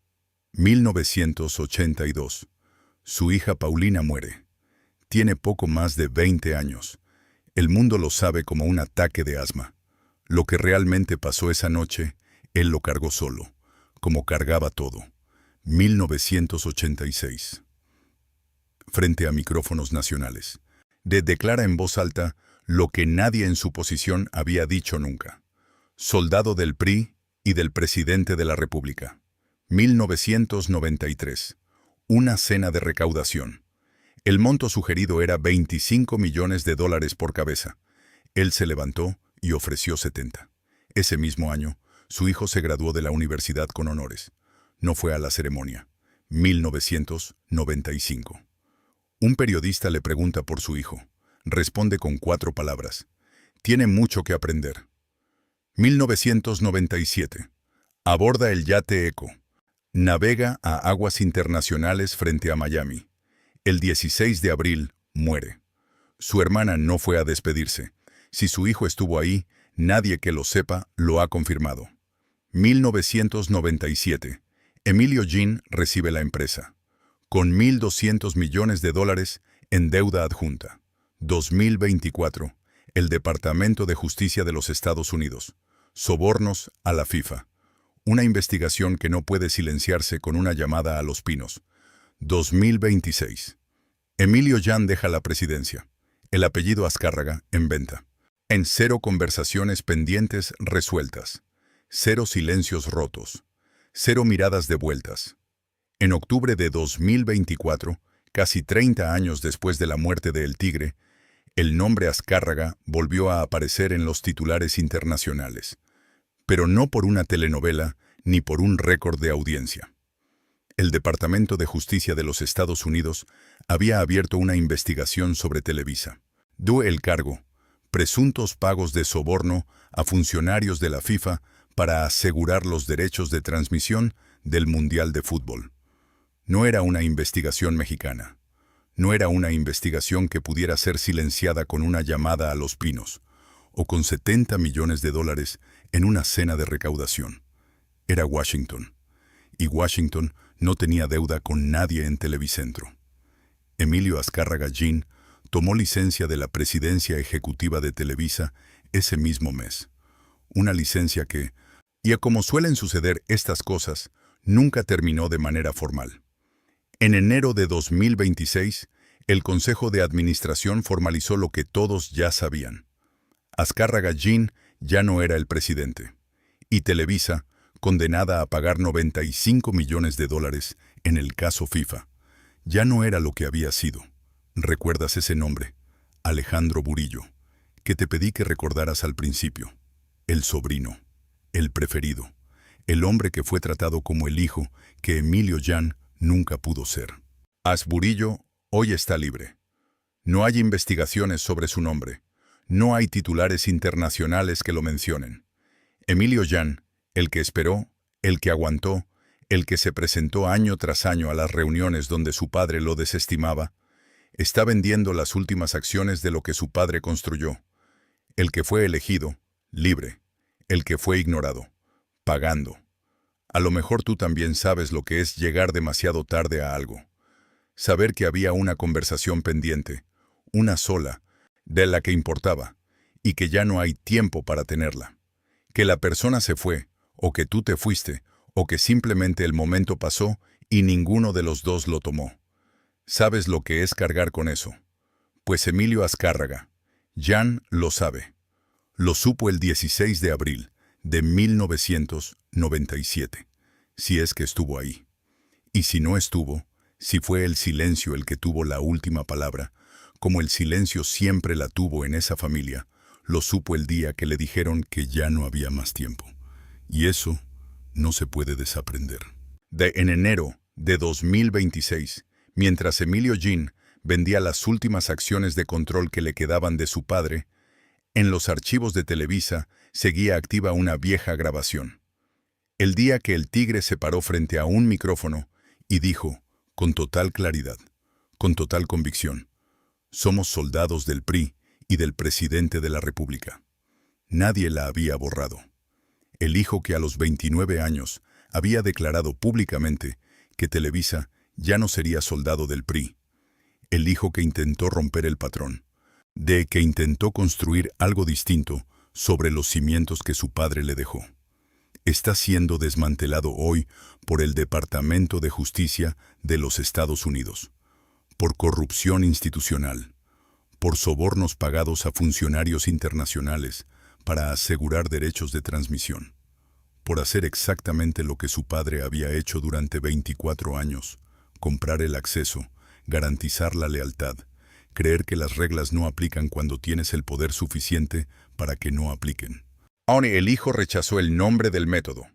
1982. Su hija Paulina muere. Tiene poco más de 20 años. El mundo lo sabe como un ataque de asma. Lo que realmente pasó esa noche, él lo cargó solo, como cargaba todo. 1986. Frente a micrófonos nacionales, declara en voz alta lo que nadie en su posición había dicho nunca. Soldado del PRI y del presidente de la República. 1993. Una cena de recaudación. El monto sugerido era $25 millones por cabeza. Él se levantó y ofreció 70. Ese mismo año, su hijo se graduó de la universidad con honores. No fue a la ceremonia. 1995. Un periodista le pregunta por su hijo. Responde con 4 palabras. Tiene mucho que aprender. 1997. Aborda el yate Eco. Navega a aguas internacionales frente a Miami. El 16 de abril, muere. Su hermana no fue a despedirse. Si su hijo estuvo ahí, nadie que lo sepa lo ha confirmado. 1997. Emilio Jean recibe la empresa, con $1.200 millones en deuda adjunta. 2024. El Departamento de Justicia de los Estados Unidos. Sobornos a la FIFA. Una investigación que no puede silenciarse con una llamada a Los Pinos. 2026. Emilio Jean deja la presidencia. El apellido Azcárraga en venta. En 0 conversaciones pendientes resueltas. 0 silencios rotos. 0 miradas devueltas. En octubre de 2024, casi 30 años después de la muerte de El Tigre, el nombre Azcárraga volvió a aparecer en los titulares internacionales, pero no por una telenovela ni por un récord de audiencia. El Departamento de Justicia de los Estados Unidos había abierto una investigación sobre Televisa. Dio el cargo, presuntos pagos de soborno a funcionarios de la FIFA para asegurar los derechos de transmisión del Mundial de Fútbol. No era una investigación mexicana. No era una investigación que pudiera ser silenciada con una llamada a Los Pinos o con $70 millones en una cena de recaudación. Era Washington. Y Washington no tenía deuda con nadie en Televicentro. Emilio Azcárraga Jean tomó licencia de la presidencia ejecutiva de Televisa ese mismo mes. una licencia que, y como suelen suceder estas cosas, nunca terminó de manera formal. En enero de 2026, el Consejo de Administración formalizó lo que todos ya sabían. Azcárraga Jean ya no era el presidente, y Televisa, condenada a pagar 95 millones de dólares en el caso FIFA, ya no era lo que había sido. ¿Recuerdas ese nombre? Alejandro Burillo, que te pedí que recordaras al principio. El sobrino, el preferido, el hombre que fue tratado como el hijo que Emilio Jan nunca pudo ser. Burillo hoy está libre. No hay investigaciones sobre su nombre. No hay titulares internacionales que lo mencionen. Emilio Jan, el que esperó, el que aguantó, el que se presentó año tras año a las reuniones donde su padre lo desestimaba, está vendiendo las últimas acciones de lo que su padre construyó. El que fue elegido, libre. El que fue ignorado, pagando. A lo mejor tú también sabes lo que es llegar demasiado tarde a algo. Saber que había una conversación pendiente, una sola, de la que importaba, y que ya no hay tiempo para tenerla. Que la persona se fue, o que tú te fuiste, o que simplemente el momento pasó y ninguno de los dos lo tomó. ¿Sabes lo que es cargar con eso? Pues Emilio Azcárraga, Jan lo sabe. Lo supo el 16 de abril de 1997, si es que estuvo ahí. Y si no estuvo, si fue el silencio el que tuvo la última palabra, como el silencio siempre la tuvo en esa familia, lo supo el día que le dijeron que ya no había más tiempo. Y eso no se puede desaprender. En enero de 2026, mientras Emilio Jan vendía las últimas acciones de control que le quedaban de su padre, en los archivos de Televisa seguía activa una vieja grabación. El día que el tigre se paró frente a un micrófono y dijo, con total claridad, con total convicción, somos soldados del PRI y del presidente de la República. Nadie la había borrado. El hijo que a los 29 años había declarado públicamente que Televisa ya no sería soldado del PRI. El hijo que intentó romper el patrón, de que intentó construir algo distinto sobre los cimientos que su padre le dejó. Está siendo desmantelado hoy por el Departamento de Justicia de los Estados Unidos, por corrupción institucional, por sobornos pagados a funcionarios internacionales para asegurar derechos de transmisión, por hacer exactamente lo que su padre había hecho durante 24 años, comprar el acceso, garantizar la lealtad, creer que las reglas no aplican cuando tienes el poder suficiente para que no apliquen. Aún el hijo rechazó el nombre del método.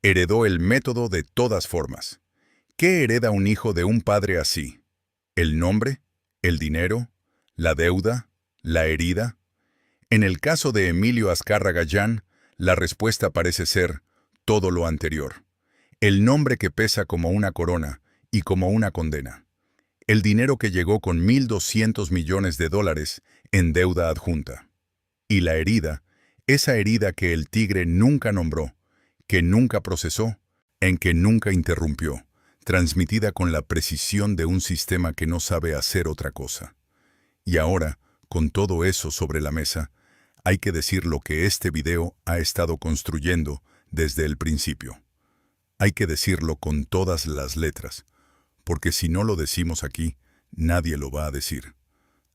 Heredó el método de todas formas. ¿Qué hereda un hijo de un padre así? ¿El nombre? ¿El dinero? ¿La deuda? ¿La herida? En el caso de Emilio Azcárraga Jan, la respuesta parece ser todo lo anterior. El nombre que pesa como una corona y como una condena. El dinero que llegó con 1.200 millones de dólares en deuda adjunta. Y la herida, esa herida que el tigre nunca nombró, que nunca procesó, en que nunca interrumpió, transmitida con la precisión de un sistema que no sabe hacer otra cosa. Y ahora, con todo eso sobre la mesa, hay que decir lo que este video ha estado construyendo desde el principio. Hay que decirlo con todas las letras, porque si no lo decimos aquí, nadie lo va a decir.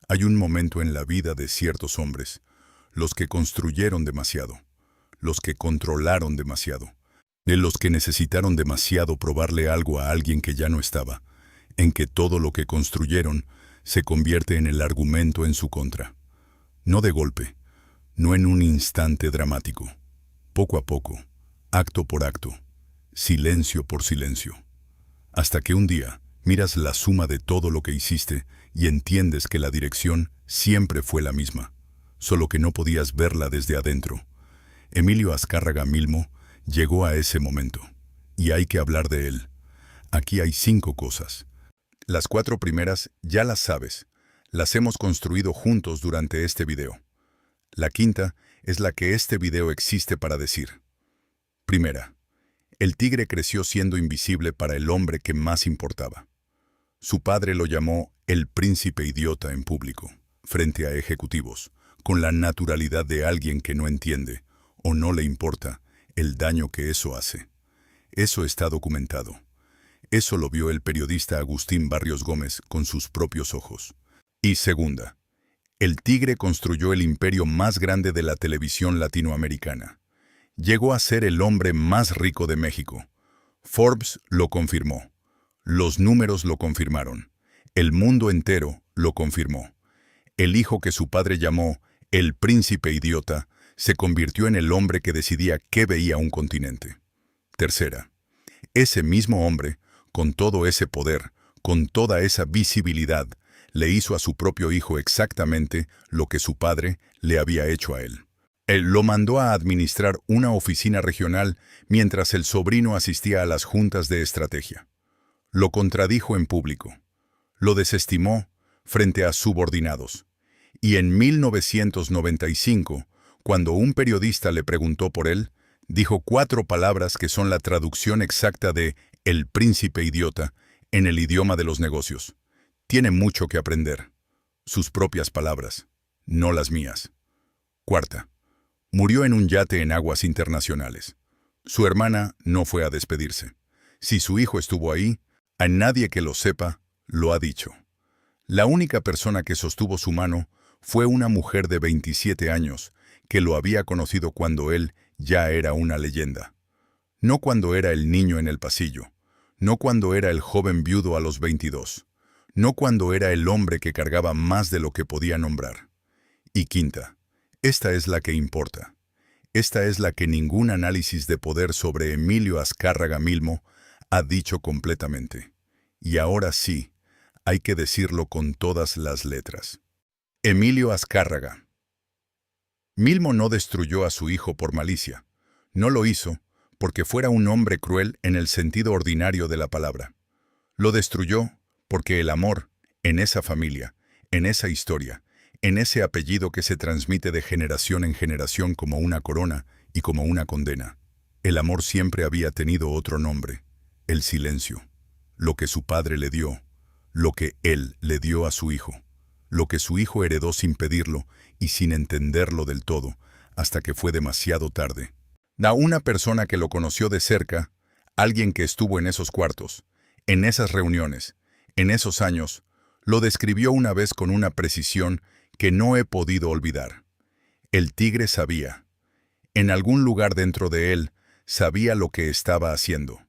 Hay un momento en la vida de ciertos hombres, los que construyeron demasiado, los que controlaron demasiado, de los que necesitaron demasiado probarle algo a alguien que ya no estaba, en que todo lo que construyeron se convierte en el argumento en su contra. No de golpe, no en un instante dramático, poco a poco, acto por acto, silencio por silencio, hasta que un día miras la suma de todo lo que hiciste y entiendes que la dirección siempre fue la misma, solo que no podías verla desde adentro. Emilio Azcárraga Milmo llegó a ese momento, y hay que hablar de él. Aquí hay 5 cosas. Las 4 primeras ya las sabes, las hemos construido juntos durante este video. La quinta es la que este video existe para decir. Primera, el tigre creció siendo invisible para el hombre que más importaba. Su padre lo llamó el príncipe idiota en público, frente a ejecutivos, con la naturalidad de alguien que no entiende, o no le importa el daño que eso hace. Eso está documentado. Eso lo vio el periodista Agustín Barrios Gómez con sus propios ojos. Y segunda, el Tigre construyó el imperio más grande de la televisión latinoamericana. Llegó a ser el hombre más rico de México. Forbes lo confirmó. Los números lo confirmaron. El mundo entero lo confirmó. El hijo que su padre llamó el príncipe idiota se convirtió en el hombre que decidía qué veía un continente. Tercera, ese mismo hombre, con todo ese poder, con toda esa visibilidad, le hizo a su propio hijo exactamente lo que su padre le había hecho a él. Él lo mandó a administrar una oficina regional mientras el sobrino asistía a las juntas de estrategia. Lo contradijo en público. Lo desestimó frente a subordinados. Y en 1995, cuando un periodista le preguntó por él, dijo 4 palabras que son la traducción exacta de «el príncipe idiota» en el idioma de los negocios. Tiene mucho que aprender. Sus propias palabras, no las mías. Cuarta, murió en un yate en aguas internacionales. Su hermana no fue a despedirse. Si su hijo estuvo ahí, a nadie que lo sepa lo ha dicho. La única persona que sostuvo su mano fue una mujer de 27 años, que lo había conocido cuando él ya era una leyenda. No cuando era el niño en el pasillo, no cuando era el joven viudo a los 22, no cuando era el hombre que cargaba más de lo que podía nombrar. Y quinta, esta es la que importa. Esta es la que ningún análisis de poder sobre Emilio Azcárraga Milmo ha dicho completamente. Y ahora sí, hay que decirlo con todas las letras. Emilio Azcárraga. Milmo no destruyó a su hijo por malicia. No lo hizo porque fuera un hombre cruel en el sentido ordinario de la palabra. Lo destruyó porque el amor, en esa familia, en esa historia, en ese apellido que se transmite de generación en generación como una corona y como una condena, el amor siempre había tenido otro nombre, el silencio. Lo que su padre le dio, lo que él le dio a su hijo, lo que su hijo heredó sin pedirlo y sin entenderlo del todo, hasta que fue demasiado tarde. A una persona que lo conoció de cerca, alguien que estuvo en esos cuartos, en esas reuniones, en esos años, lo describió una vez con una precisión que no he podido olvidar. El Tigre sabía. En algún lugar dentro de él, sabía lo que estaba haciendo.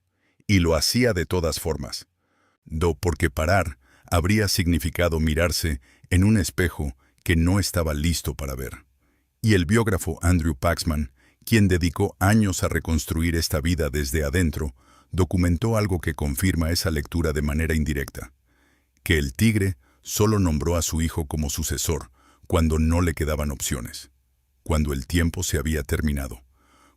Y lo hacía de todas formas. Porque parar habría significado mirarse en un espejo que no estaba listo para ver. Y el biógrafo Andrew Paxman, quien dedicó años a reconstruir esta vida desde adentro, documentó algo que confirma esa lectura de manera indirecta. Que el Tigre solo nombró a su hijo como sucesor cuando no le quedaban opciones, cuando el tiempo se había terminado,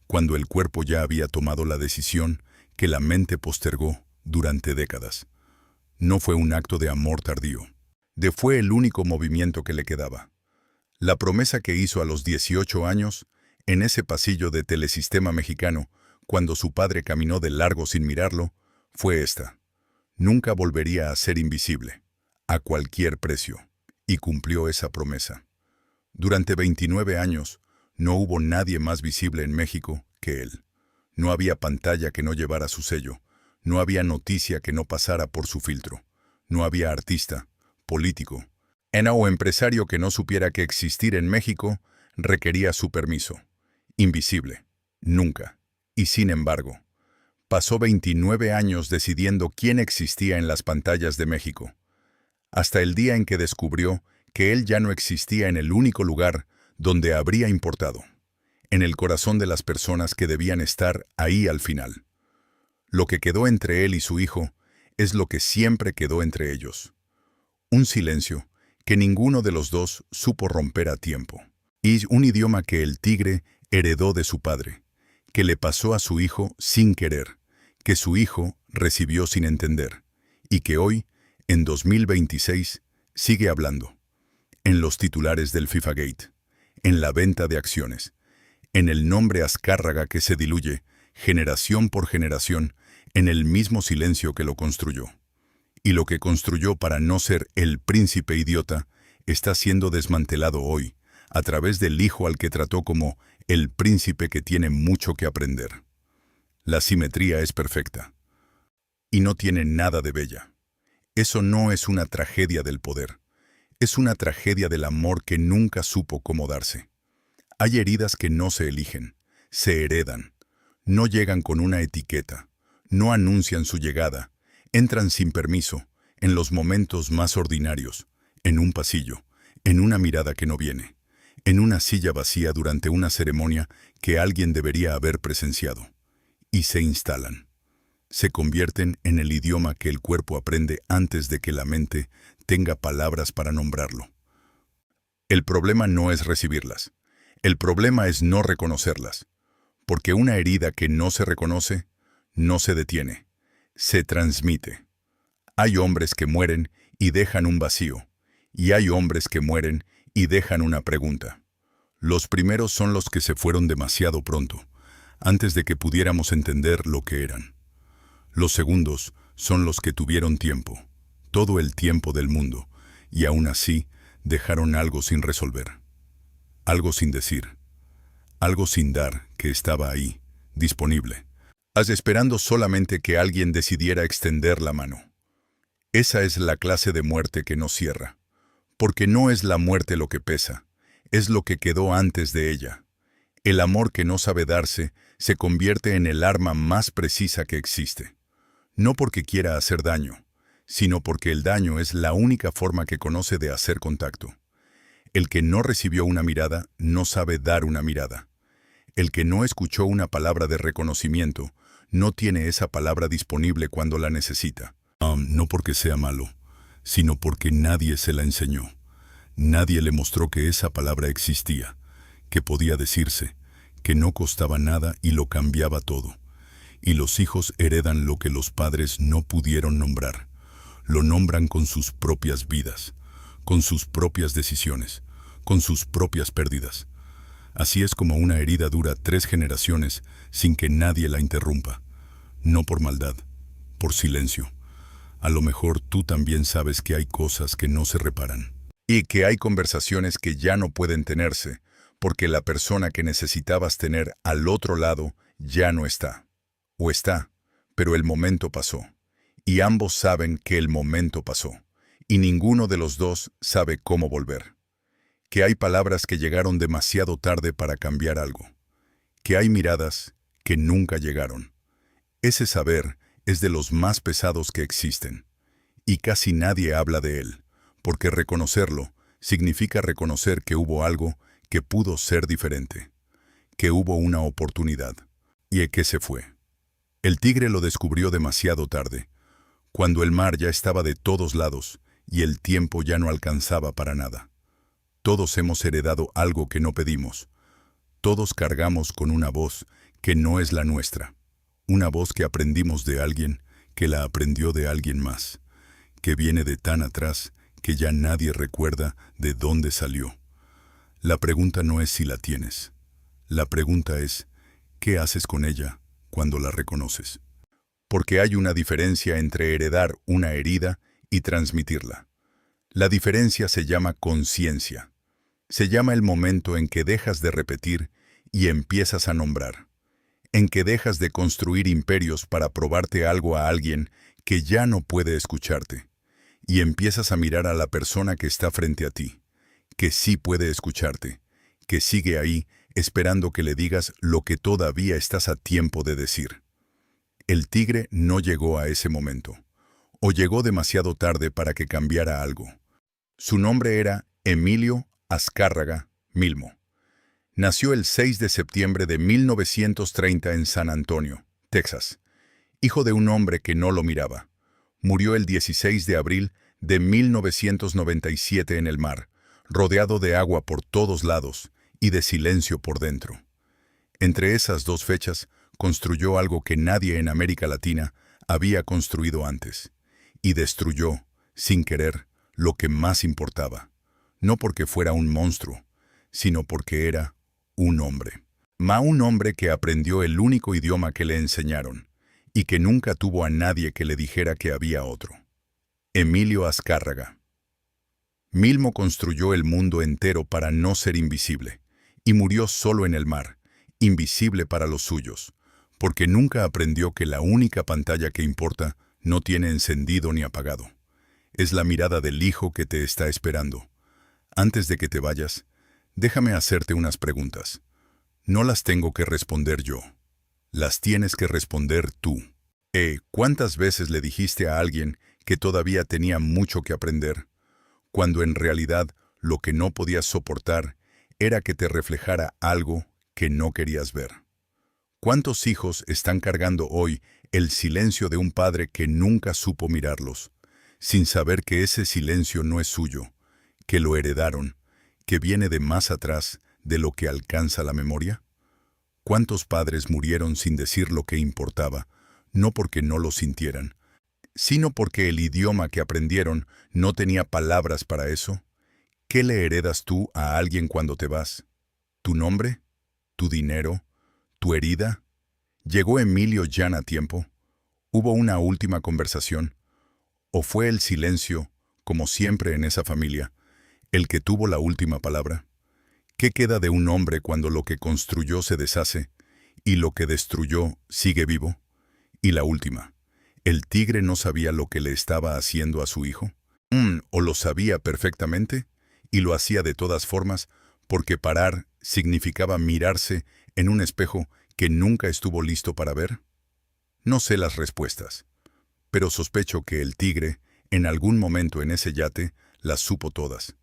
cuando el cuerpo ya había tomado la decisión que la mente postergó durante décadas. No fue un acto de amor tardío. Fue el único movimiento que le quedaba. La promesa que hizo a los 18 años, en ese pasillo de Telesistema Mexicano, cuando su padre caminó de largo sin mirarlo, fue esta. Nunca volvería a ser invisible, a cualquier precio, y cumplió esa promesa. Durante 29 años, no hubo nadie más visible en México que él. No había pantalla que no llevara su sello, no había noticia que no pasara por su filtro, no había artista, político, o empresario que no supiera que existir en México requería su permiso. Invisible, nunca. Y sin embargo, pasó 29 años decidiendo quién existía en las pantallas de México, hasta el día en que descubrió que él ya no existía en el único lugar donde habría importado, en el corazón de las personas que debían estar ahí al final. Lo que quedó entre él y su hijo es lo que siempre quedó entre ellos. Un silencio que ninguno de los dos supo romper a tiempo. Y un idioma que el Tigre heredó de su padre, que le pasó a su hijo sin querer, que su hijo recibió sin entender, y que hoy, en 2026, sigue hablando. En los titulares del FIFAgate, en la venta de acciones, en el nombre Azcárraga que se diluye, generación por generación, en el mismo silencio que lo construyó. Y lo que construyó para no ser el príncipe idiota está siendo desmantelado hoy, a través del hijo al que trató como el príncipe que tiene mucho que aprender. La simetría es perfecta. Y no tiene nada de bella. Eso no es una tragedia del poder. Es una tragedia del amor que nunca supo cómo darse. Hay heridas que no se eligen, se heredan. No llegan con una etiqueta, no anuncian su llegada, entran sin permiso, en los momentos más ordinarios, en un pasillo, en una mirada que no viene, en una silla vacía durante una ceremonia que alguien debería haber presenciado. Y se instalan. Se convierten en el idioma que el cuerpo aprende antes de que la mente tenga palabras para nombrarlo. El problema no es recibirlas. El problema es no reconocerlas. Porque una herida que no se reconoce, no se detiene. Se transmite. Hay hombres que mueren y dejan un vacío. Y hay hombres que mueren y dejan una pregunta. Los primeros son los que se fueron demasiado pronto, antes de que pudiéramos entender lo que eran. Los segundos son los que tuvieron tiempo, todo el tiempo del mundo, y aún así dejaron algo sin resolver. Algo sin decir. Algo sin dar que estaba ahí, disponible. Esperando solamente que alguien decidiera extender la mano. Esa es la clase de muerte que no cierra. Porque no es la muerte lo que pesa, es lo que quedó antes de ella. El amor que no sabe darse se convierte en el arma más precisa que existe. No porque quiera hacer daño, sino porque el daño es la única forma que conoce de hacer contacto. El que no recibió una mirada no sabe dar una mirada. El que no escuchó una palabra de reconocimiento no tiene esa palabra disponible cuando la necesita. No porque sea malo, sino porque nadie se la enseñó. Nadie le mostró que esa palabra existía, que podía decirse, que no costaba nada y lo cambiaba todo. Y los hijos heredan lo que los padres no pudieron nombrar. Lo nombran con sus propias vidas, con sus propias decisiones, con sus propias pérdidas. Así es como una herida dura 3 generaciones sin que nadie la interrumpa. No por maldad, por silencio. A lo mejor tú también sabes que hay cosas que no se reparan. Y que hay conversaciones que ya no pueden tenerse, porque la persona que necesitabas tener al otro lado ya no está. O está, pero el momento pasó. Y ambos saben que el momento pasó. Y ninguno de los dos sabe cómo volver. Que hay palabras que llegaron demasiado tarde para cambiar algo. Que hay miradas que nunca llegaron. Ese saber es de los más pesados que existen. Y casi nadie habla de él, porque reconocerlo significa reconocer que hubo algo que pudo ser diferente. Que hubo una oportunidad. Y que se fue. El tigre lo descubrió demasiado tarde, cuando el mar ya estaba de todos lados y el tiempo ya no alcanzaba para nada. Todos hemos heredado algo que no pedimos. Todos cargamos con una voz que no es la nuestra. Una voz que aprendimos de alguien, que la aprendió de alguien más, que viene de tan atrás que ya nadie recuerda de dónde salió. La pregunta no es si la tienes. La pregunta es, ¿qué haces con ella cuando la reconoces? Porque hay una diferencia entre heredar una herida y transmitirla. La diferencia se llama conciencia. Se llama el momento en que dejas de repetir y empiezas a nombrar. En que dejas de construir imperios para probarte algo a alguien que ya no puede escucharte. Y empiezas a mirar a la persona que está frente a ti, que sí puede escucharte, que sigue ahí esperando que le digas lo que todavía estás a tiempo de decir. El tigre no llegó a ese momento, o llegó demasiado tarde para que cambiara algo. Su nombre era Emilio Azcárraga Milmo. Nació el 6 de septiembre de 1930 en San Antonio, Texas, hijo de un hombre que no lo miraba. Murió el 16 de abril de 1997 en el mar, rodeado de agua por todos lados y de silencio por dentro. Entre esas 2 fechas, construyó algo que nadie en América Latina había construido antes, y destruyó, sin querer, lo que más importaba, no porque fuera un monstruo, sino porque era un hombre. Un hombre que aprendió el único idioma que le enseñaron, y que nunca tuvo a nadie que le dijera que había otro. Emilio Azcárraga. Milmo construyó el mundo entero para no ser invisible, y murió solo en el mar, invisible para los suyos, porque nunca aprendió que la única pantalla que importa no tiene encendido ni apagado. Es la mirada del hijo que te está esperando. Antes de que te vayas, déjame hacerte unas preguntas. No las tengo que responder yo. Las tienes que responder tú. ¿Cuántas veces le dijiste a alguien que todavía tenía mucho que aprender, cuando en realidad lo que no podías soportar era que te reflejara algo que no querías ver? ¿Cuántos hijos están cargando hoy el silencio de un padre que nunca supo mirarlos, sin saber que ese silencio no es suyo, que lo heredaron, que viene de más atrás de lo que alcanza la memoria? ¿Cuántos padres murieron sin decir lo que importaba, no porque no lo sintieran, sino porque el idioma que aprendieron no tenía palabras para eso? ¿Qué le heredas tú a alguien cuando te vas? ¿Tu nombre? ¿Tu dinero? ¿Tu herida? ¿Llegó Emilio Jan a tiempo? ¿Hubo una última conversación? ¿O fue el silencio, como siempre en esa familia, el que tuvo la última palabra? ¿Qué queda de un hombre cuando lo que construyó se deshace y lo que destruyó sigue vivo? Y la última, ¿el tigre no sabía lo que le estaba haciendo a su hijo? ¿O lo sabía perfectamente y lo hacía de todas formas porque parar significaba mirarse en un espejo que nunca estuvo listo para ver? No sé las respuestas, pero sospecho que el tigre, en algún momento en ese yate, las supo todas.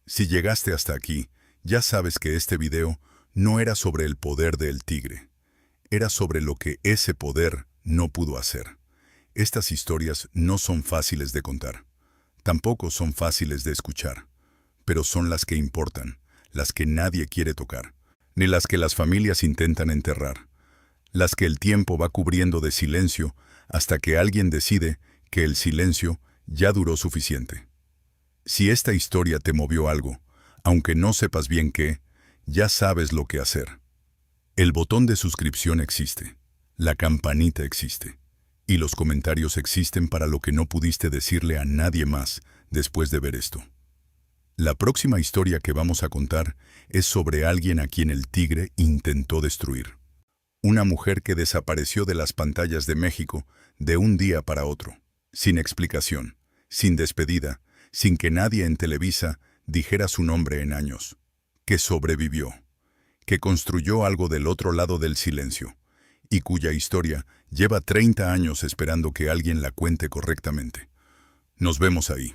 Si llegaste hasta aquí, ya sabes que este video no era sobre el poder del tigre. Era sobre lo que ese poder no pudo hacer. Estas historias no son fáciles de contar. Tampoco son fáciles de escuchar. Pero son las que importan, las que nadie quiere tocar, ni las que las familias intentan enterrar. Las que el tiempo va cubriendo de silencio hasta que alguien decide que el silencio ya duró suficiente. Si esta historia te movió algo, aunque no sepas bien qué, ya sabes lo que hacer. El botón de suscripción existe, la campanita existe, y los comentarios existen para lo que no pudiste decirle a nadie más después de ver esto. La próxima historia que vamos a contar es sobre alguien a quien el tigre intentó destruir. Una mujer que desapareció de las pantallas de México de un día para otro, sin explicación, sin despedida, sin que nadie en Televisa dijera su nombre en años. Que sobrevivió, que construyó algo del otro lado del silencio, y cuya historia lleva 30 años esperando que alguien la cuente correctamente. Nos vemos ahí.